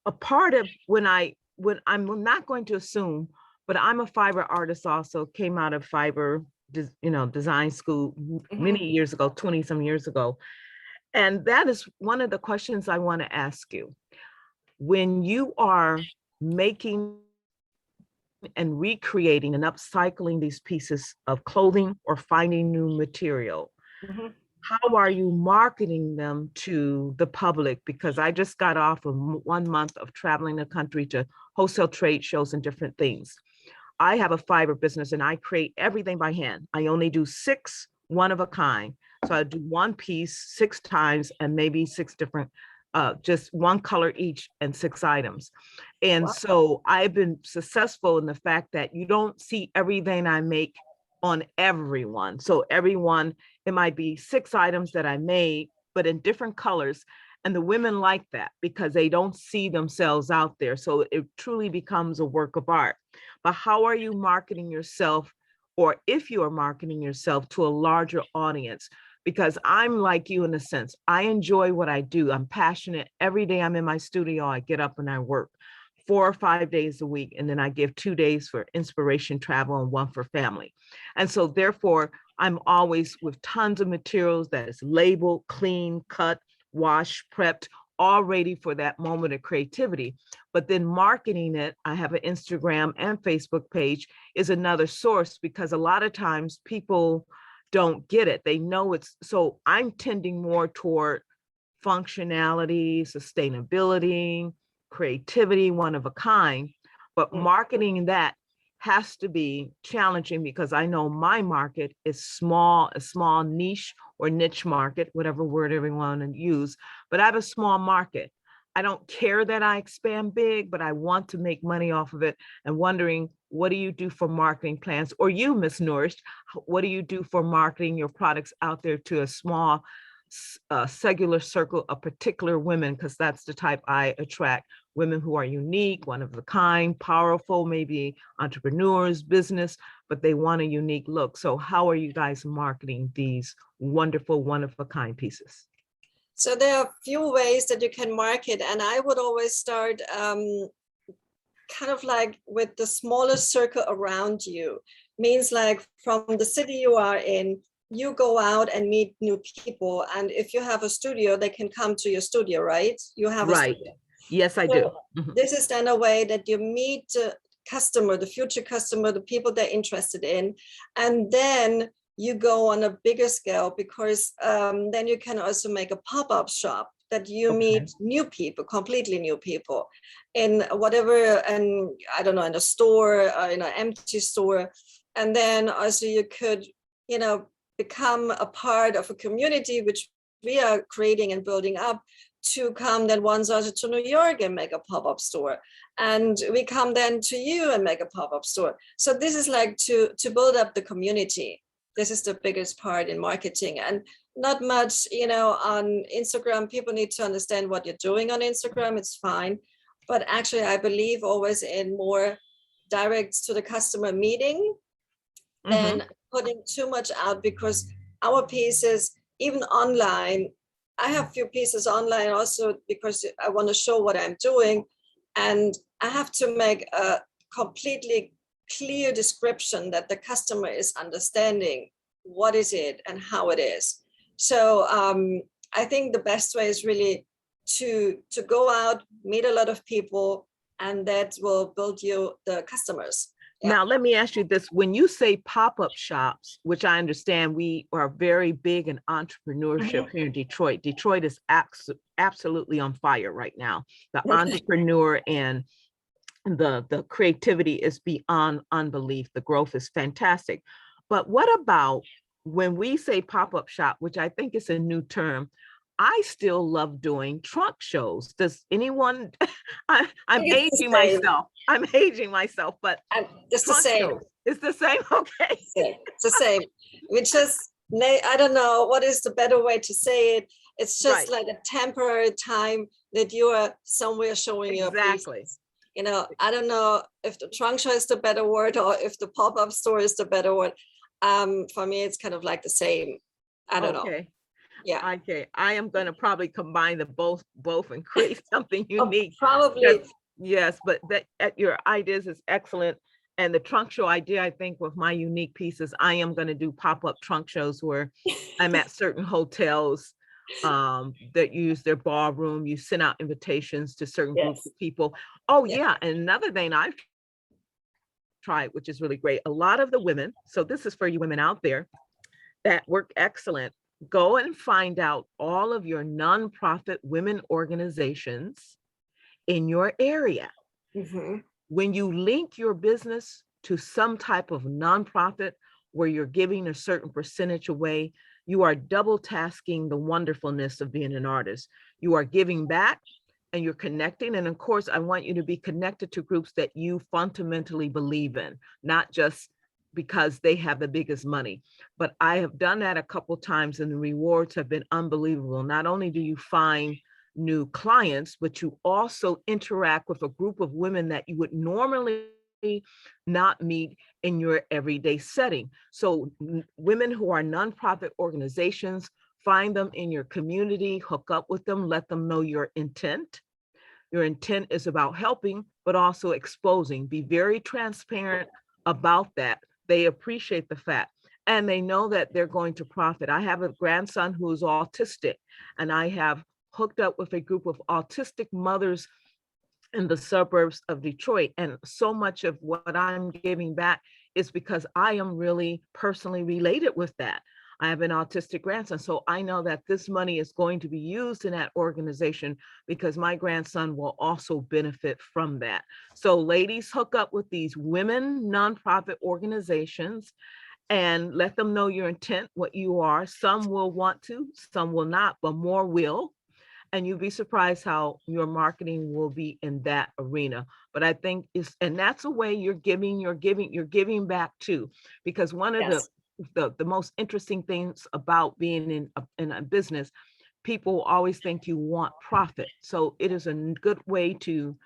Speaker 3: a part of when I'm not going to assume, but I'm a fiber artist also, came out of fiber, design school many years ago, 20 some years ago. And that is one of the questions I want to ask you. When you are making and recreating and upcycling these pieces of clothing or finding new material,
Speaker 2: Mhm.
Speaker 3: how are you marketing them to the public? Because I just got off of 1 month of traveling the country to wholesale trade shows and different things. I have a fiber business and I create everything by hand. I only do 6 one of a kind. So I do one piece 6 times and maybe 6 different, just one color each and 6 items. And
Speaker 2: Wow.
Speaker 3: so I've been successful in the fact that you don't see everything I make on everyone. So everyone, it might be 6 items that I made, but in different colors. And the women like that because they don't see themselves out there. So it truly becomes a work of art. But how are you marketing yourself, or if you are marketing yourself to a larger audience? Because I'm like you in a sense, I enjoy what I do. I'm passionate. Every day I'm in my studio, I get up and I work 4 or 5 days a week. And then I give 2 days for inspiration, travel, and 1 for family. And so therefore, I'm always with tons of materials that is labeled, clean, cut, washed, prepped, all ready for that moment of creativity. But then marketing it, I have an Instagram and Facebook page, is another source because a lot of times people don't get it. They know it's, so I'm tending more toward functionality, sustainability, creativity, one of a kind, but marketing that has to be challenging because I know my market is small, a small niche or niche market, whatever word everyone want to use, but I have a small market. I don't care that I expand big, but I want to make money off of it. And wondering, what do you do for marketing plans? Or you, Miss Nourished, what do you do for marketing your products out there to a small cellular circle of particular women? Because that's the type I attract. Women who are unique, one of a kind, powerful, maybe entrepreneurs, business, but they want a unique look. So how are you guys marketing these wonderful, one of a kind pieces?
Speaker 2: So there are a few ways that you can market, and I would always start kind of like with the smallest circle around you. Means like from the city you are in, you go out and meet new people. And if you have a studio, they can come to your studio, right? You have a
Speaker 3: Right.
Speaker 2: studio.
Speaker 3: Yes, I do. Mhm.
Speaker 2: This is then a way that you meet the customer, the future customer, the people they're interested in. And then you go on a bigger scale because then you can also make a pop-up shop that you meet new people, completely new people in whatever, and I don't know, in a store, in an empty store. And then also you could, become a part of a community, which we are creating and building up, to come then once also to New York and make a pop-up store. And we come then to you and make a pop-up store. So this is like to build up the community. This is the biggest part in marketing, and not much, on Instagram. People need to understand what you're doing on Instagram. It's fine. But actually, I believe always in more direct to the customer meeting than putting too much out, because our pieces, even online, I have a few pieces online also because I want to show what I'm doing. And I have to make a completely clear description that the customer is understanding what is it and how it is. So I think the best way is really to go out, meet a lot of people, and that will build you the customers. Yeah.
Speaker 3: Now, let me ask you this. When you say pop-up shops, which I understand we are very big in entrepreneurship here in Detroit. Detroit is absolutely on fire right now. The entrepreneur and the creativity is beyond unbelief. The growth is fantastic. But what about when we say pop-up shop, which I think is a new term, I still love doing trunk shows. Does anyone, I'm aging myself. I'm aging myself, but
Speaker 2: it's the same.
Speaker 3: It's the same, okay.
Speaker 2: It's the same. We just, I don't know what is the better way to say it. It's just like a temporary time that you are somewhere showing your pieces. You know, I don't know if the trunk show is the better word or if the pop-up store is the better word. For me, it's kind of like the same. I don't know. Yeah.
Speaker 3: Okay. I am going to probably combine the both and create something unique.
Speaker 2: Probably.
Speaker 3: Yes, but that your ideas is excellent. And the trunk show idea, I think with my unique pieces, I am going to do pop-up trunk shows where I'm at certain hotels that use their ballroom. You send out invitations to certain groups of people. Oh yeah. And another thing I've tried, which is really great. A lot of the women, so this is for you women out there that work excellent, go and find out all of your nonprofit women organizations in your area. When you link your business to some type of nonprofit where you're giving a certain percentage away, you are double tasking the wonderfulness of being an artist. You are giving back and you're connecting. And of course, I want you to be connected to groups that you fundamentally believe in, not just because they have the biggest money. But I have done that a couple of times and the rewards have been unbelievable. Not only do you find new clients, but you also interact with a group of women that you would normally not meet in your everyday setting. So women who are nonprofit organizations, find them in your community, hook up with them, let them know your intent. Your intent is about helping, but also exposing. Be very transparent about that. They appreciate the fact and they know that they're going to profit. I have a grandson who is autistic and I have hooked up with a group of autistic mothers in the suburbs of Detroit. And so much of what I'm giving back is because I am really personally related with that. I have an autistic grandson, so I know that this money is going to be used in that organization because my grandson will also benefit from that. So ladies, hook up with these women nonprofit organizations and let them know your intent, what you are. Some will want to, some will not, but more will. And you'll be surprised how your marketing will be in that arena. But I think and that's a way you're giving back too, because one of the most interesting things about being in a business, people always think you want profit. So it is a good way to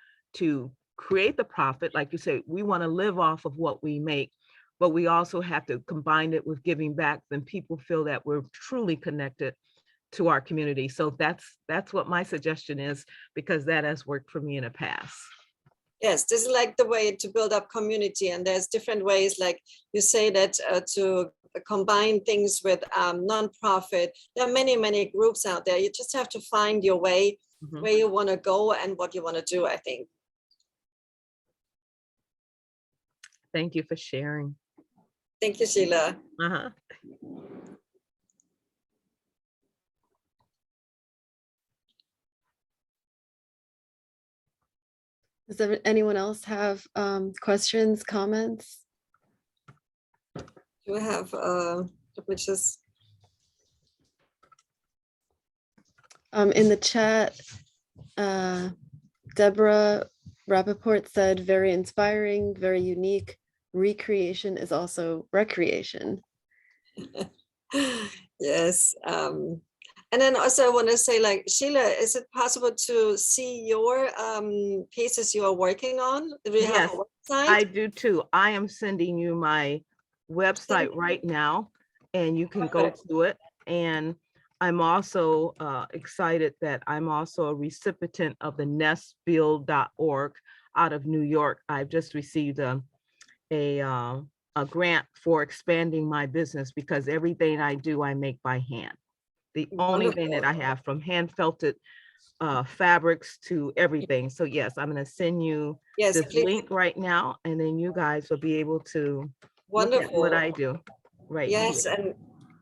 Speaker 3: create the profit. Like you say, we want to live off of what we make, but we also have to combine it with giving back. Then people feel that we're truly connected to our community. So that's what my suggestion is, because that has worked for me in the past.
Speaker 2: Yes, this is like the way to build up community, and there's different ways, like you say, that to combine things with nonprofit. There are many groups out there. You just have to find your way, where you want to go and what you want to do, I think.
Speaker 3: Thank you for sharing.
Speaker 2: Thank you, Sheila.
Speaker 1: Does anyone else have questions, comments?
Speaker 2: Do we have which is
Speaker 1: in the chat? Deborah Rappaport said, very inspiring, very unique. Recreation is also recreation.
Speaker 2: Yes. And then also I want to say, like, Sheila, is it possible to see your pieces you are working on? Do we have a website?
Speaker 3: I do too. I am sending you my website right now, and you can go to it. And I'm also excited that I'm also a recipient of the nestbuild.org out of New York. I've just received a grant for expanding my business because everything I do, I make by hand. The only thing that I have, from hand felted fabrics to everything. So yes, I'm going to send you
Speaker 2: Yes,
Speaker 3: this
Speaker 2: please.
Speaker 3: link right now, and then you guys will be able to look at
Speaker 2: Wonderful.
Speaker 3: what I do right
Speaker 2: Yes,
Speaker 3: here.
Speaker 2: and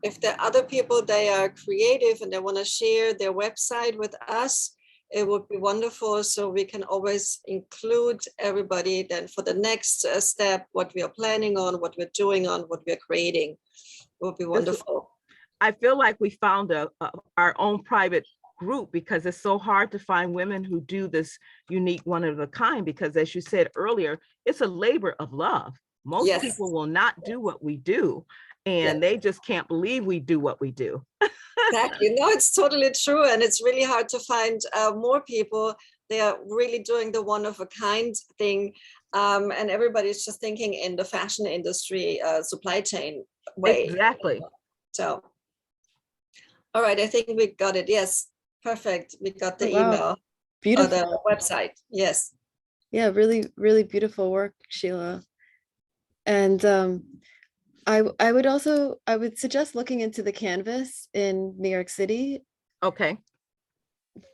Speaker 2: if there are other people, they are creative and they want to share their website with us, it would be wonderful. So we can always include everybody then for the next step, what we are planning on, what we're doing on, what we're creating. It would be wonderful.
Speaker 3: I feel like we found our own private group because it's so hard to find women who do this unique one of a kind, because as you said earlier, it's a labor of love. Most
Speaker 2: Yes.
Speaker 3: people will not do what we do, and they just can't believe we do what we do.
Speaker 2: Exactly. No, it's totally true. And it's really hard to find more people. They are really doing the one of a kind thing. And everybody's just thinking in the fashion industry, supply chain way.
Speaker 3: Exactly.
Speaker 2: So, all right, I think we got it. Yes, perfect. We got the
Speaker 1: Wow.
Speaker 2: email.
Speaker 1: Beautiful.
Speaker 2: The website. Yes.
Speaker 1: Yeah, really, really beautiful work, Sheila. And I would suggest looking into the canvas in New York City.
Speaker 3: Okay.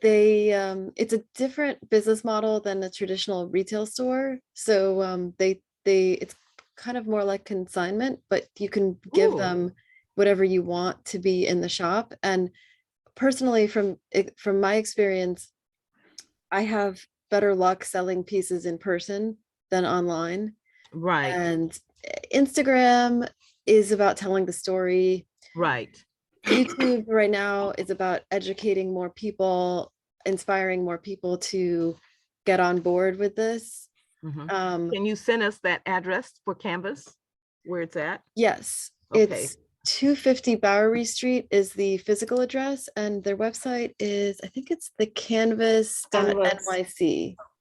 Speaker 1: It's a different business model than the traditional retail store. So it's kind of more like consignment, but you can give them whatever you want to be in the shop. And personally, from my experience, I have better luck selling pieces in person than online.
Speaker 3: Right.
Speaker 1: And Instagram is about telling the story.
Speaker 3: Right.
Speaker 1: YouTube right now is about educating more people, inspiring more people to get on board with this.
Speaker 3: Can you send us that address for Canvas, where it's at?
Speaker 1: Yes,
Speaker 3: Okay.
Speaker 1: it's 250 Bowery Street is the physical address, and their website is, I think it's the canvas.nyc.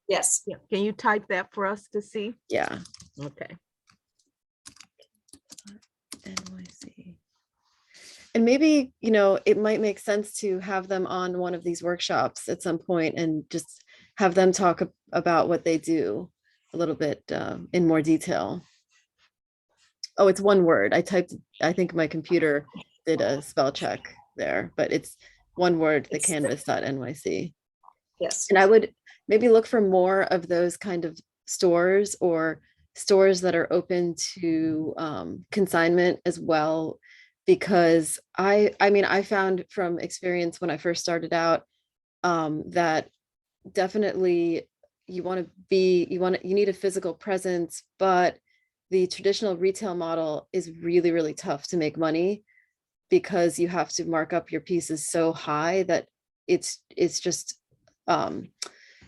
Speaker 2: Yes.
Speaker 3: Yeah. Can you type that for us to see?
Speaker 1: Yeah.
Speaker 3: Okay.
Speaker 1: NYC. And maybe, it might make sense to have them on one of these workshops at some point and just have them talk about what they do a little bit in more detail. Oh, it's one word. I think my computer did a spell check there, but it's one word, the canvas.nyc.
Speaker 2: Yes.
Speaker 1: And I would maybe look for more of those kind of stores, or stores that are open to consignment as well, because I found from experience when I first started out that definitely you need a physical presence, but the traditional retail model is really, really tough to make money because you have to mark up your pieces so high that it's just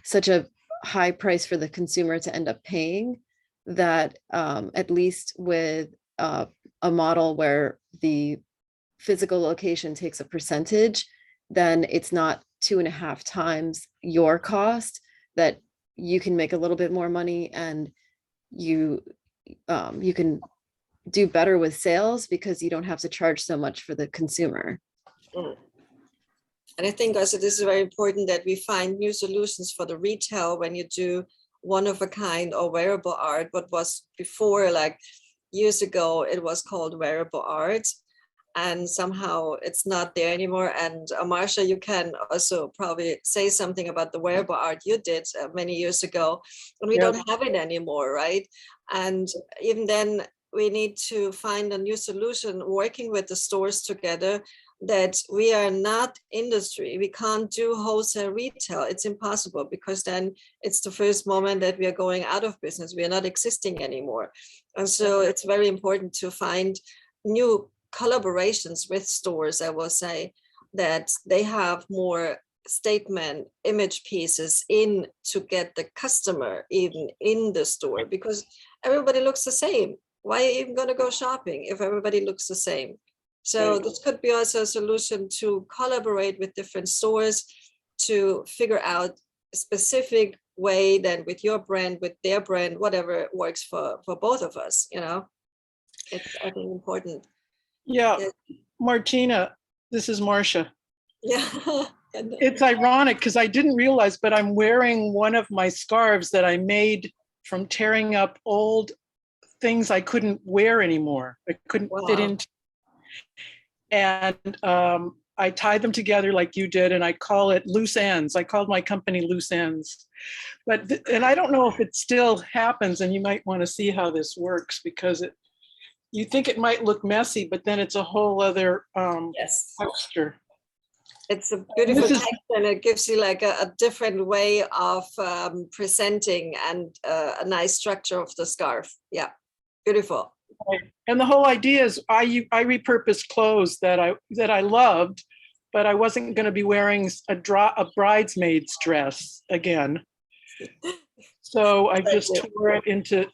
Speaker 1: such a high price for the consumer to end up paying, that at least with a model where the physical location takes a percentage, then it's not 2.5 times your cost, that you can make a little bit more money, and you can do better with sales because you don't have to charge so much for the consumer.
Speaker 2: And I think also this is very important that we find new solutions for the retail when you do one of a kind or wearable art. What was before, like years ago, it was called wearable art, and somehow it's not there anymore. And Marsha, you can also probably say something about the wearable art you did many years ago, and we don't have it anymore, right? And even then, we need to find a new solution, working with the stores together, that we are not industry. We can't do wholesale retail. It's impossible, because then it's the first moment that we are going out of business. We are not existing anymore. And so it's very important to find new collaborations with stores, I will say, that they have more statement image pieces in to get the customer even in the store, because everybody looks the same. Why are you even going to go shopping if everybody looks the same? So this could be also a solution to collaborate with different stores to figure out a specific way then with your brand, with their brand, whatever works for both of us, It's, I think, important.
Speaker 4: Yeah, Martina, this is Marcia.
Speaker 2: Yeah.
Speaker 4: It's ironic because I didn't realize, but I'm wearing one of my scarves that I made from tearing up old things I couldn't wear anymore. I couldn't fit
Speaker 2: Wow.
Speaker 4: into. And I tied them together like you did, and I call it loose ends. I called my company Loose Ends. And I don't know if it still happens, and you might want to see how this works, because you think it might look messy, but then it's a whole other
Speaker 2: Yes.
Speaker 4: texture.
Speaker 2: It's a beautiful
Speaker 4: This is-
Speaker 2: text, and it gives you like a different way of presenting and a nice structure of the scarf. Yeah, beautiful.
Speaker 4: And the whole idea is I repurposed clothes that I loved, but I wasn't going to be wearing a bridesmaid's dress again. So I just tore it into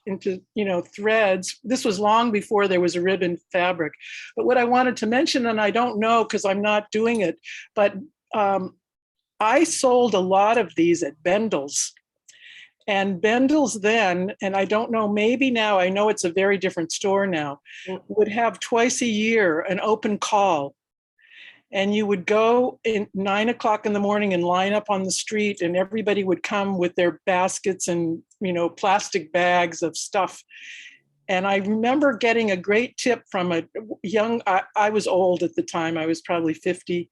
Speaker 4: threads. This was long before there was a ribbon fabric. But what I wanted to mention, and I don't know because I'm not doing it, but I sold a lot of these at Bendel's. And Bendel's then, and I don't know, maybe now, I know it's a very different store now, would have twice a year an open call. And you would go in 9 o'clock in the morning and line up on the street, and everybody would come with their baskets and, plastic bags of stuff. And I remember getting a great tip from a young, I was old at the time, I was probably 50,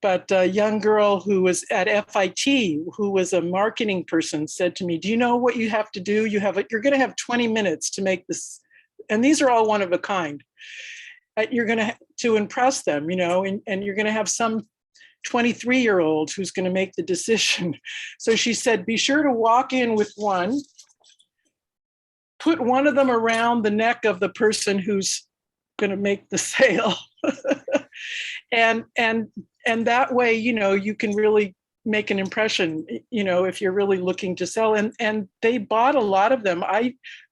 Speaker 4: but a young girl who was at FIT, who was a marketing person, said to me, do you know what you have to do? You're going to have 20 minutes to make this. And these are all one of a kind. You're going to impress them, and you're going to have some 23-year-old who's going to make the decision. So she said, be sure to walk in with one, put one of them around the neck of the person who's going to make the sale. and that way, you can really make an impression, if you're really looking to sell. And they bought a lot of them,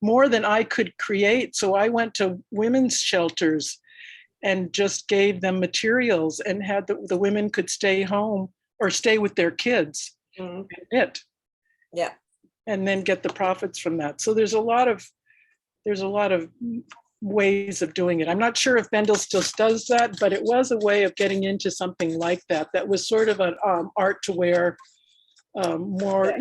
Speaker 4: more than I could create. So I went to women's shelters and just gave them materials and had the women could stay home or stay with their kids and knit.
Speaker 2: Yeah.
Speaker 4: And then get the profits from that. So there's a lot of ways of doing it. I'm not sure if Bendel still does that, but it was a way of getting into something like that. That was sort of an art to wear, more,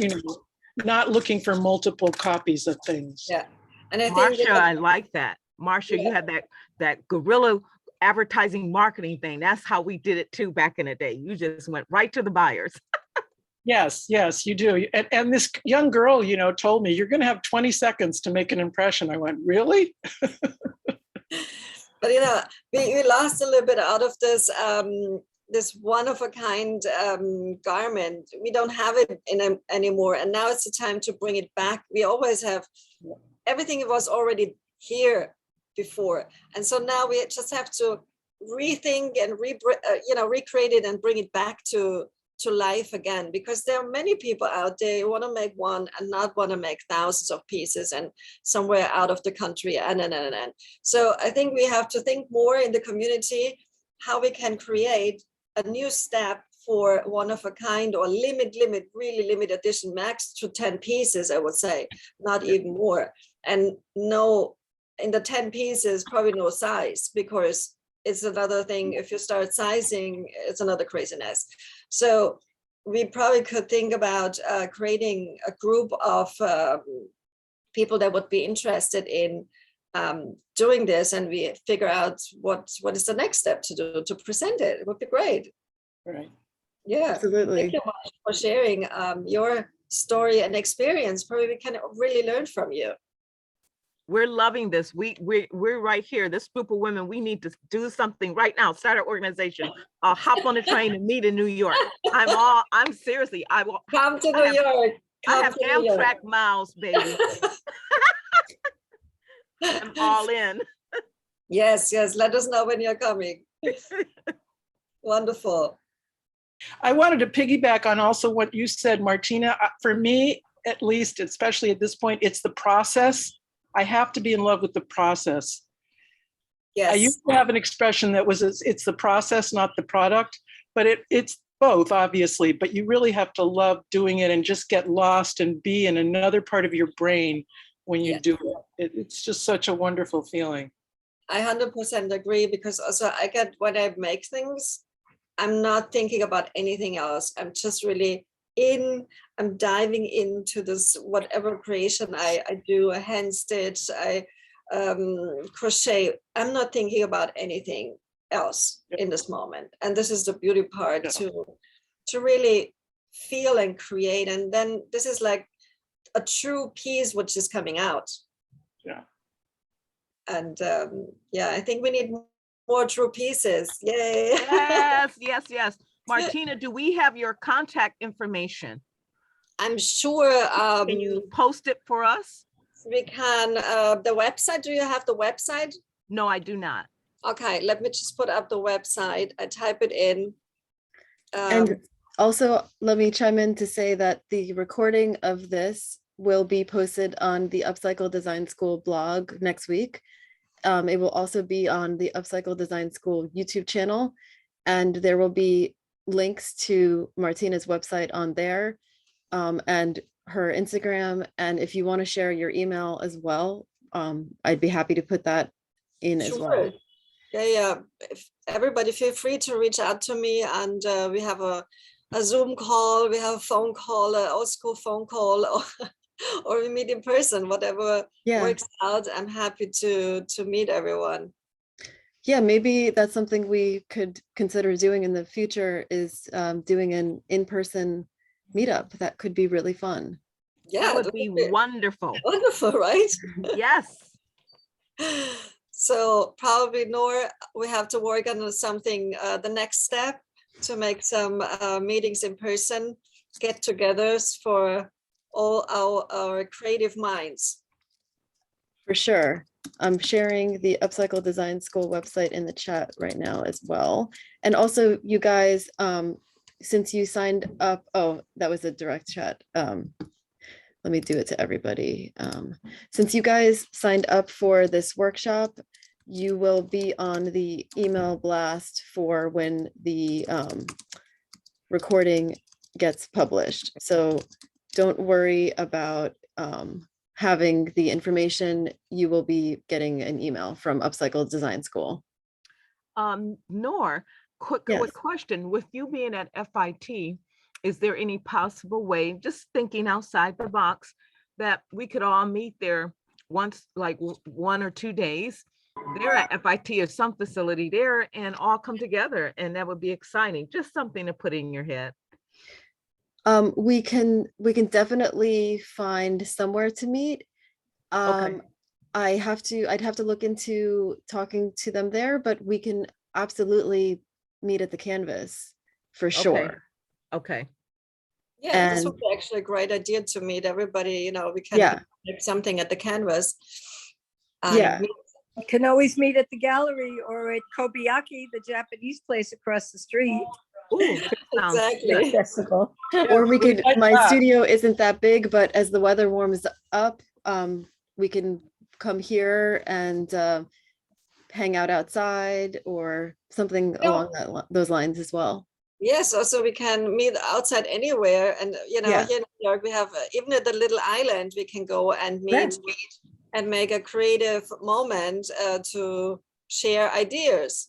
Speaker 4: not looking for multiple copies of things.
Speaker 2: Yeah. And I
Speaker 3: Marcia,
Speaker 2: think
Speaker 3: I like that. Marcia, you had that guerrilla advertising marketing thing. That's how we did it too back in the day. You just went right to the buyers.
Speaker 4: Yes, you do. And this young girl, told me, you're going to have 20 seconds to make an impression. I went, really?
Speaker 2: But we lost a little bit out of this this one-of-a-kind garment. We don't have it anymore, and now it's the time to bring it back. We always have everything was already here before, and so now we just have to rethink and recreate it and bring it back to life again, because there are many people out there who want to make one and not want to make thousands of pieces and somewhere out of the country and. So I think we have to think more in the community how we can create a new step for one of a kind or really limited edition, max to 10 pieces, I would say, not even more. And no, in the 10 pieces, probably no size, because it's another thing. If you start sizing, it's another craziness. So we probably could think about creating a group of people that would be interested in doing this, and we figure out what is the next step to do to present it. It would be great.
Speaker 4: Right.
Speaker 2: Yeah.
Speaker 1: Absolutely.
Speaker 2: Thank you much for sharing your story and experience. Probably we can really learn from you.
Speaker 3: We're loving this. We're right here. This group of women, we need to do something right now. Start an organization. I'll hop on the train and meet in New York. I'm seriously, I will
Speaker 2: Come to New York.
Speaker 3: I have Amtrak miles, baby. I'm all in.
Speaker 2: Yes. Let us know when you're coming. Wonderful.
Speaker 4: I wanted to piggyback on also what you said, Martina. For me, at least, especially at this point, it's the process. I have to be in love with the process.
Speaker 2: Yes.
Speaker 4: I used to have an expression that was, it's the process, not the product, but it's both, obviously, but you really have to love doing it and just get lost and be in another part of your brain when you do it. It's just such a wonderful feeling.
Speaker 2: I 100% agree, because also I get when I make things, I'm not thinking about anything else. I'm just really I'm diving into this, whatever creation I do, a hand stitch, I crochet. I'm not thinking about anything else in this moment. And this is the beauty part, to really feel and create. And then this is like a true piece which is coming out.
Speaker 4: Yeah.
Speaker 2: And I think we need more true pieces. Yay.
Speaker 3: Yes. Martina, do we have your contact information?
Speaker 2: I'm sure
Speaker 3: Can you post it for us?
Speaker 2: we can. The website, do you have the website?
Speaker 3: No, I do not.
Speaker 2: Okay, let me just put up the website. I type it in.
Speaker 1: And also, let me chime in to say that the recording of this will be posted on the Upcycle Design School blog next week. It will also be on the Upcycle Design School YouTube channel, and there will be links to Martina's website on there, and her Instagram. And if you want to share your email as well, I'd be happy to put that in as well.
Speaker 2: Yeah. Everybody feel free to reach out to me, and we have a Zoom call, we have a phone call, an old school phone call, or we meet in person, whatever works out. I'm happy to meet everyone.
Speaker 1: Yeah, maybe that's something we could consider doing in the future, is doing an in-person meetup. That could be really fun.
Speaker 2: Yeah,
Speaker 3: that would be wonderful.
Speaker 2: Wonderful, right?
Speaker 3: Yes.
Speaker 2: So probably, Nora, we have to work on something, the next step, to make some meetings in person, get-togethers for all our creative minds.
Speaker 1: For sure. I'm sharing the Upcycle Design School website in the chat right now as well. And also, you guys, since you signed up, oh, that was a direct chat. Let me do it to everybody. Since you guys signed up for this workshop, you will be on the email blast for when the recording gets published. So don't worry about having the information. You will be getting an email from Upcycle Design School.
Speaker 3: Nor, quick question. With you being at FIT, is there any possible way, just thinking outside the box, that we could all meet there once, like 1 or 2 days there at FIT or some facility there, and all come together? And that would be exciting. Just something to put in your head.
Speaker 1: We can definitely find somewhere to meet.
Speaker 3: Okay.
Speaker 1: I'd have to look into talking to them there, but we can absolutely meet at the canvas for sure.
Speaker 3: Okay.
Speaker 2: Yeah, this would be actually a great idea to meet everybody. We can make something at the canvas.
Speaker 5: You can always meet at the gallery or at Kobayaki, the Japanese place across the street.
Speaker 3: Ooh,
Speaker 2: exactly.
Speaker 5: Accessible.
Speaker 1: Or we could, my studio isn't that big, but as the weather warms up, we can come here and hang out outside or something along those lines as well.
Speaker 2: Yes, also we can meet outside anywhere. And, here in New York, we have, even at the little island, we can go and meet and make a creative moment to share ideas.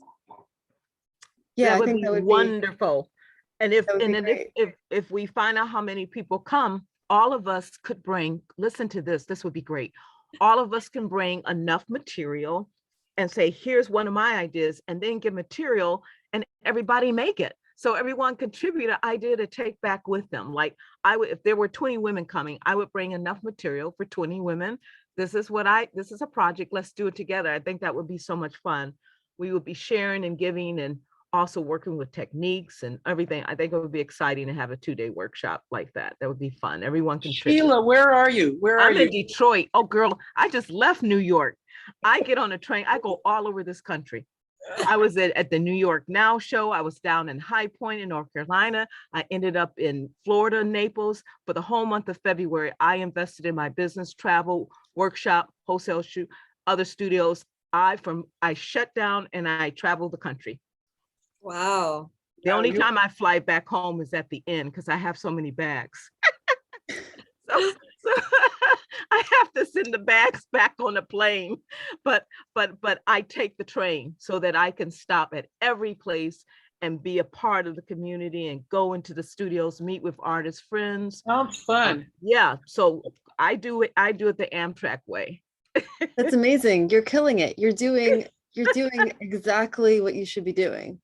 Speaker 1: Yeah,
Speaker 3: that would be wonderful. And if we find out how many people come, all of us could bring, listen to this would be great. All of us can bring enough material and say, here's one of my ideas, and then give material and everybody make it. So everyone contribute an idea to take back with them. Like if there were 20 women coming, I would bring enough material for 20 women. This is a project, let's do it together. I think that would be so much fun. We would be sharing and giving and also working with techniques and everything. I think it would be exciting to have a 2-day workshop like that. That would be fun. Everyone can.
Speaker 4: Sheila, where are you?
Speaker 3: I'm in Detroit. Oh, girl, I just left New York. I get on a train. I go all over this country. I was at the New York Now show. I was down in High Point in North Carolina. I ended up in Florida, Naples. For the whole month of February, I invested in my business, travel, workshop, wholesale shoot, other studios. I shut down and I traveled the country.
Speaker 2: Wow.
Speaker 3: The only time I fly back home is at the end because I have so many bags. so I have to send the bags back on the plane, but I take the train so that I can stop at every place and be a part of the community and go into the studios, meet with artist friends.
Speaker 4: Sounds fun.
Speaker 3: Yeah, so I do it the Amtrak way.
Speaker 1: That's amazing. You're killing it. You're doing exactly what you should be doing.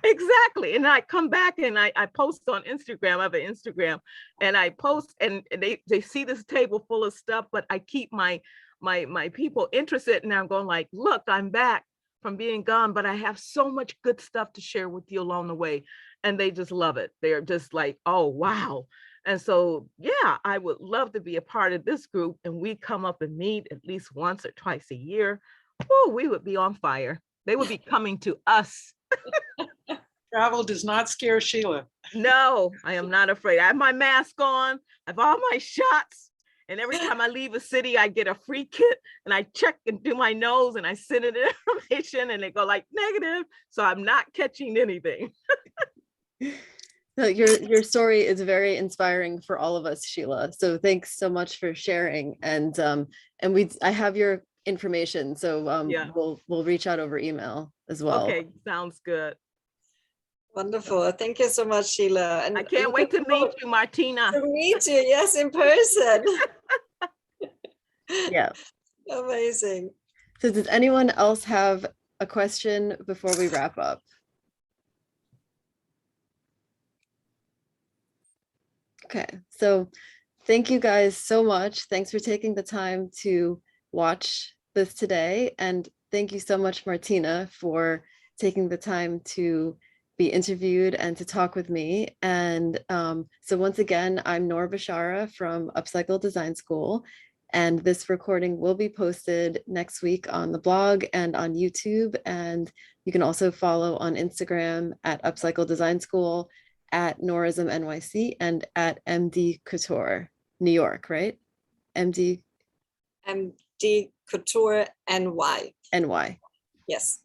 Speaker 3: Exactly. And I come back and I post on Instagram. I have an Instagram, and I post, and they see this table full of stuff, but I keep my people interested. And I'm going like, look, I'm back from being gone, but I have so much good stuff to share with you along the way. And they just love it. They're just like, oh, wow. And so, yeah, I would love to be a part of this group, and we come up and meet at least once or twice a year. Oh, we would be on fire. They would be coming to us.
Speaker 4: Travel does not scare Sheila.
Speaker 3: No, I am not afraid. I have my mask on. I have all my shots. And every time I leave a city, I get a free kit, and I check and do my nose, and I send it information, and they go like negative. So I'm not catching anything.
Speaker 1: No, your story is very inspiring for all of us, Sheila. So thanks so much for sharing. And I have your information, so
Speaker 3: Yeah.
Speaker 1: we'll reach out over email as well.
Speaker 3: Okay, sounds good.
Speaker 2: Wonderful. Thank you so much, Sheila. And
Speaker 3: I can't wait to meet you, Martina.
Speaker 2: To meet you, yes, in person.
Speaker 1: Yeah.
Speaker 2: Amazing.
Speaker 1: So does anyone else have a question before we wrap up? Okay, so thank you guys so much. Thanks for taking the time to watch this today. And thank you so much, Martina, for taking the time to be interviewed and to talk with me. And so once again, I'm Noor Bashara from Upcycle Design School. And this recording will be posted next week on the blog and on YouTube. And you can also follow on Instagram at Upcycle Design School, at Noorism NYC, and at MD Couture New York, right? MD
Speaker 2: Couture NY.
Speaker 1: NY.
Speaker 2: Yes.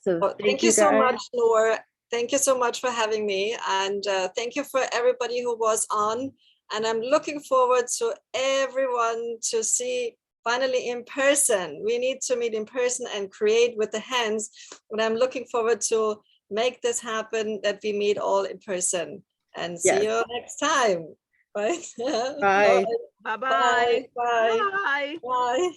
Speaker 1: So
Speaker 2: Well, thank you
Speaker 1: guys.
Speaker 2: so much, Noor. Thank you so much for having me. And thank you for everybody who was on. And I'm looking forward to everyone to see finally in person. We need to meet in person and create with the hands. And I'm looking forward to make this happen, that we meet all in person. And see
Speaker 1: Yes.
Speaker 2: you next time. Bye.
Speaker 1: Bye.
Speaker 3: Bye-bye.
Speaker 2: Bye. Bye.
Speaker 3: Bye.
Speaker 2: Bye.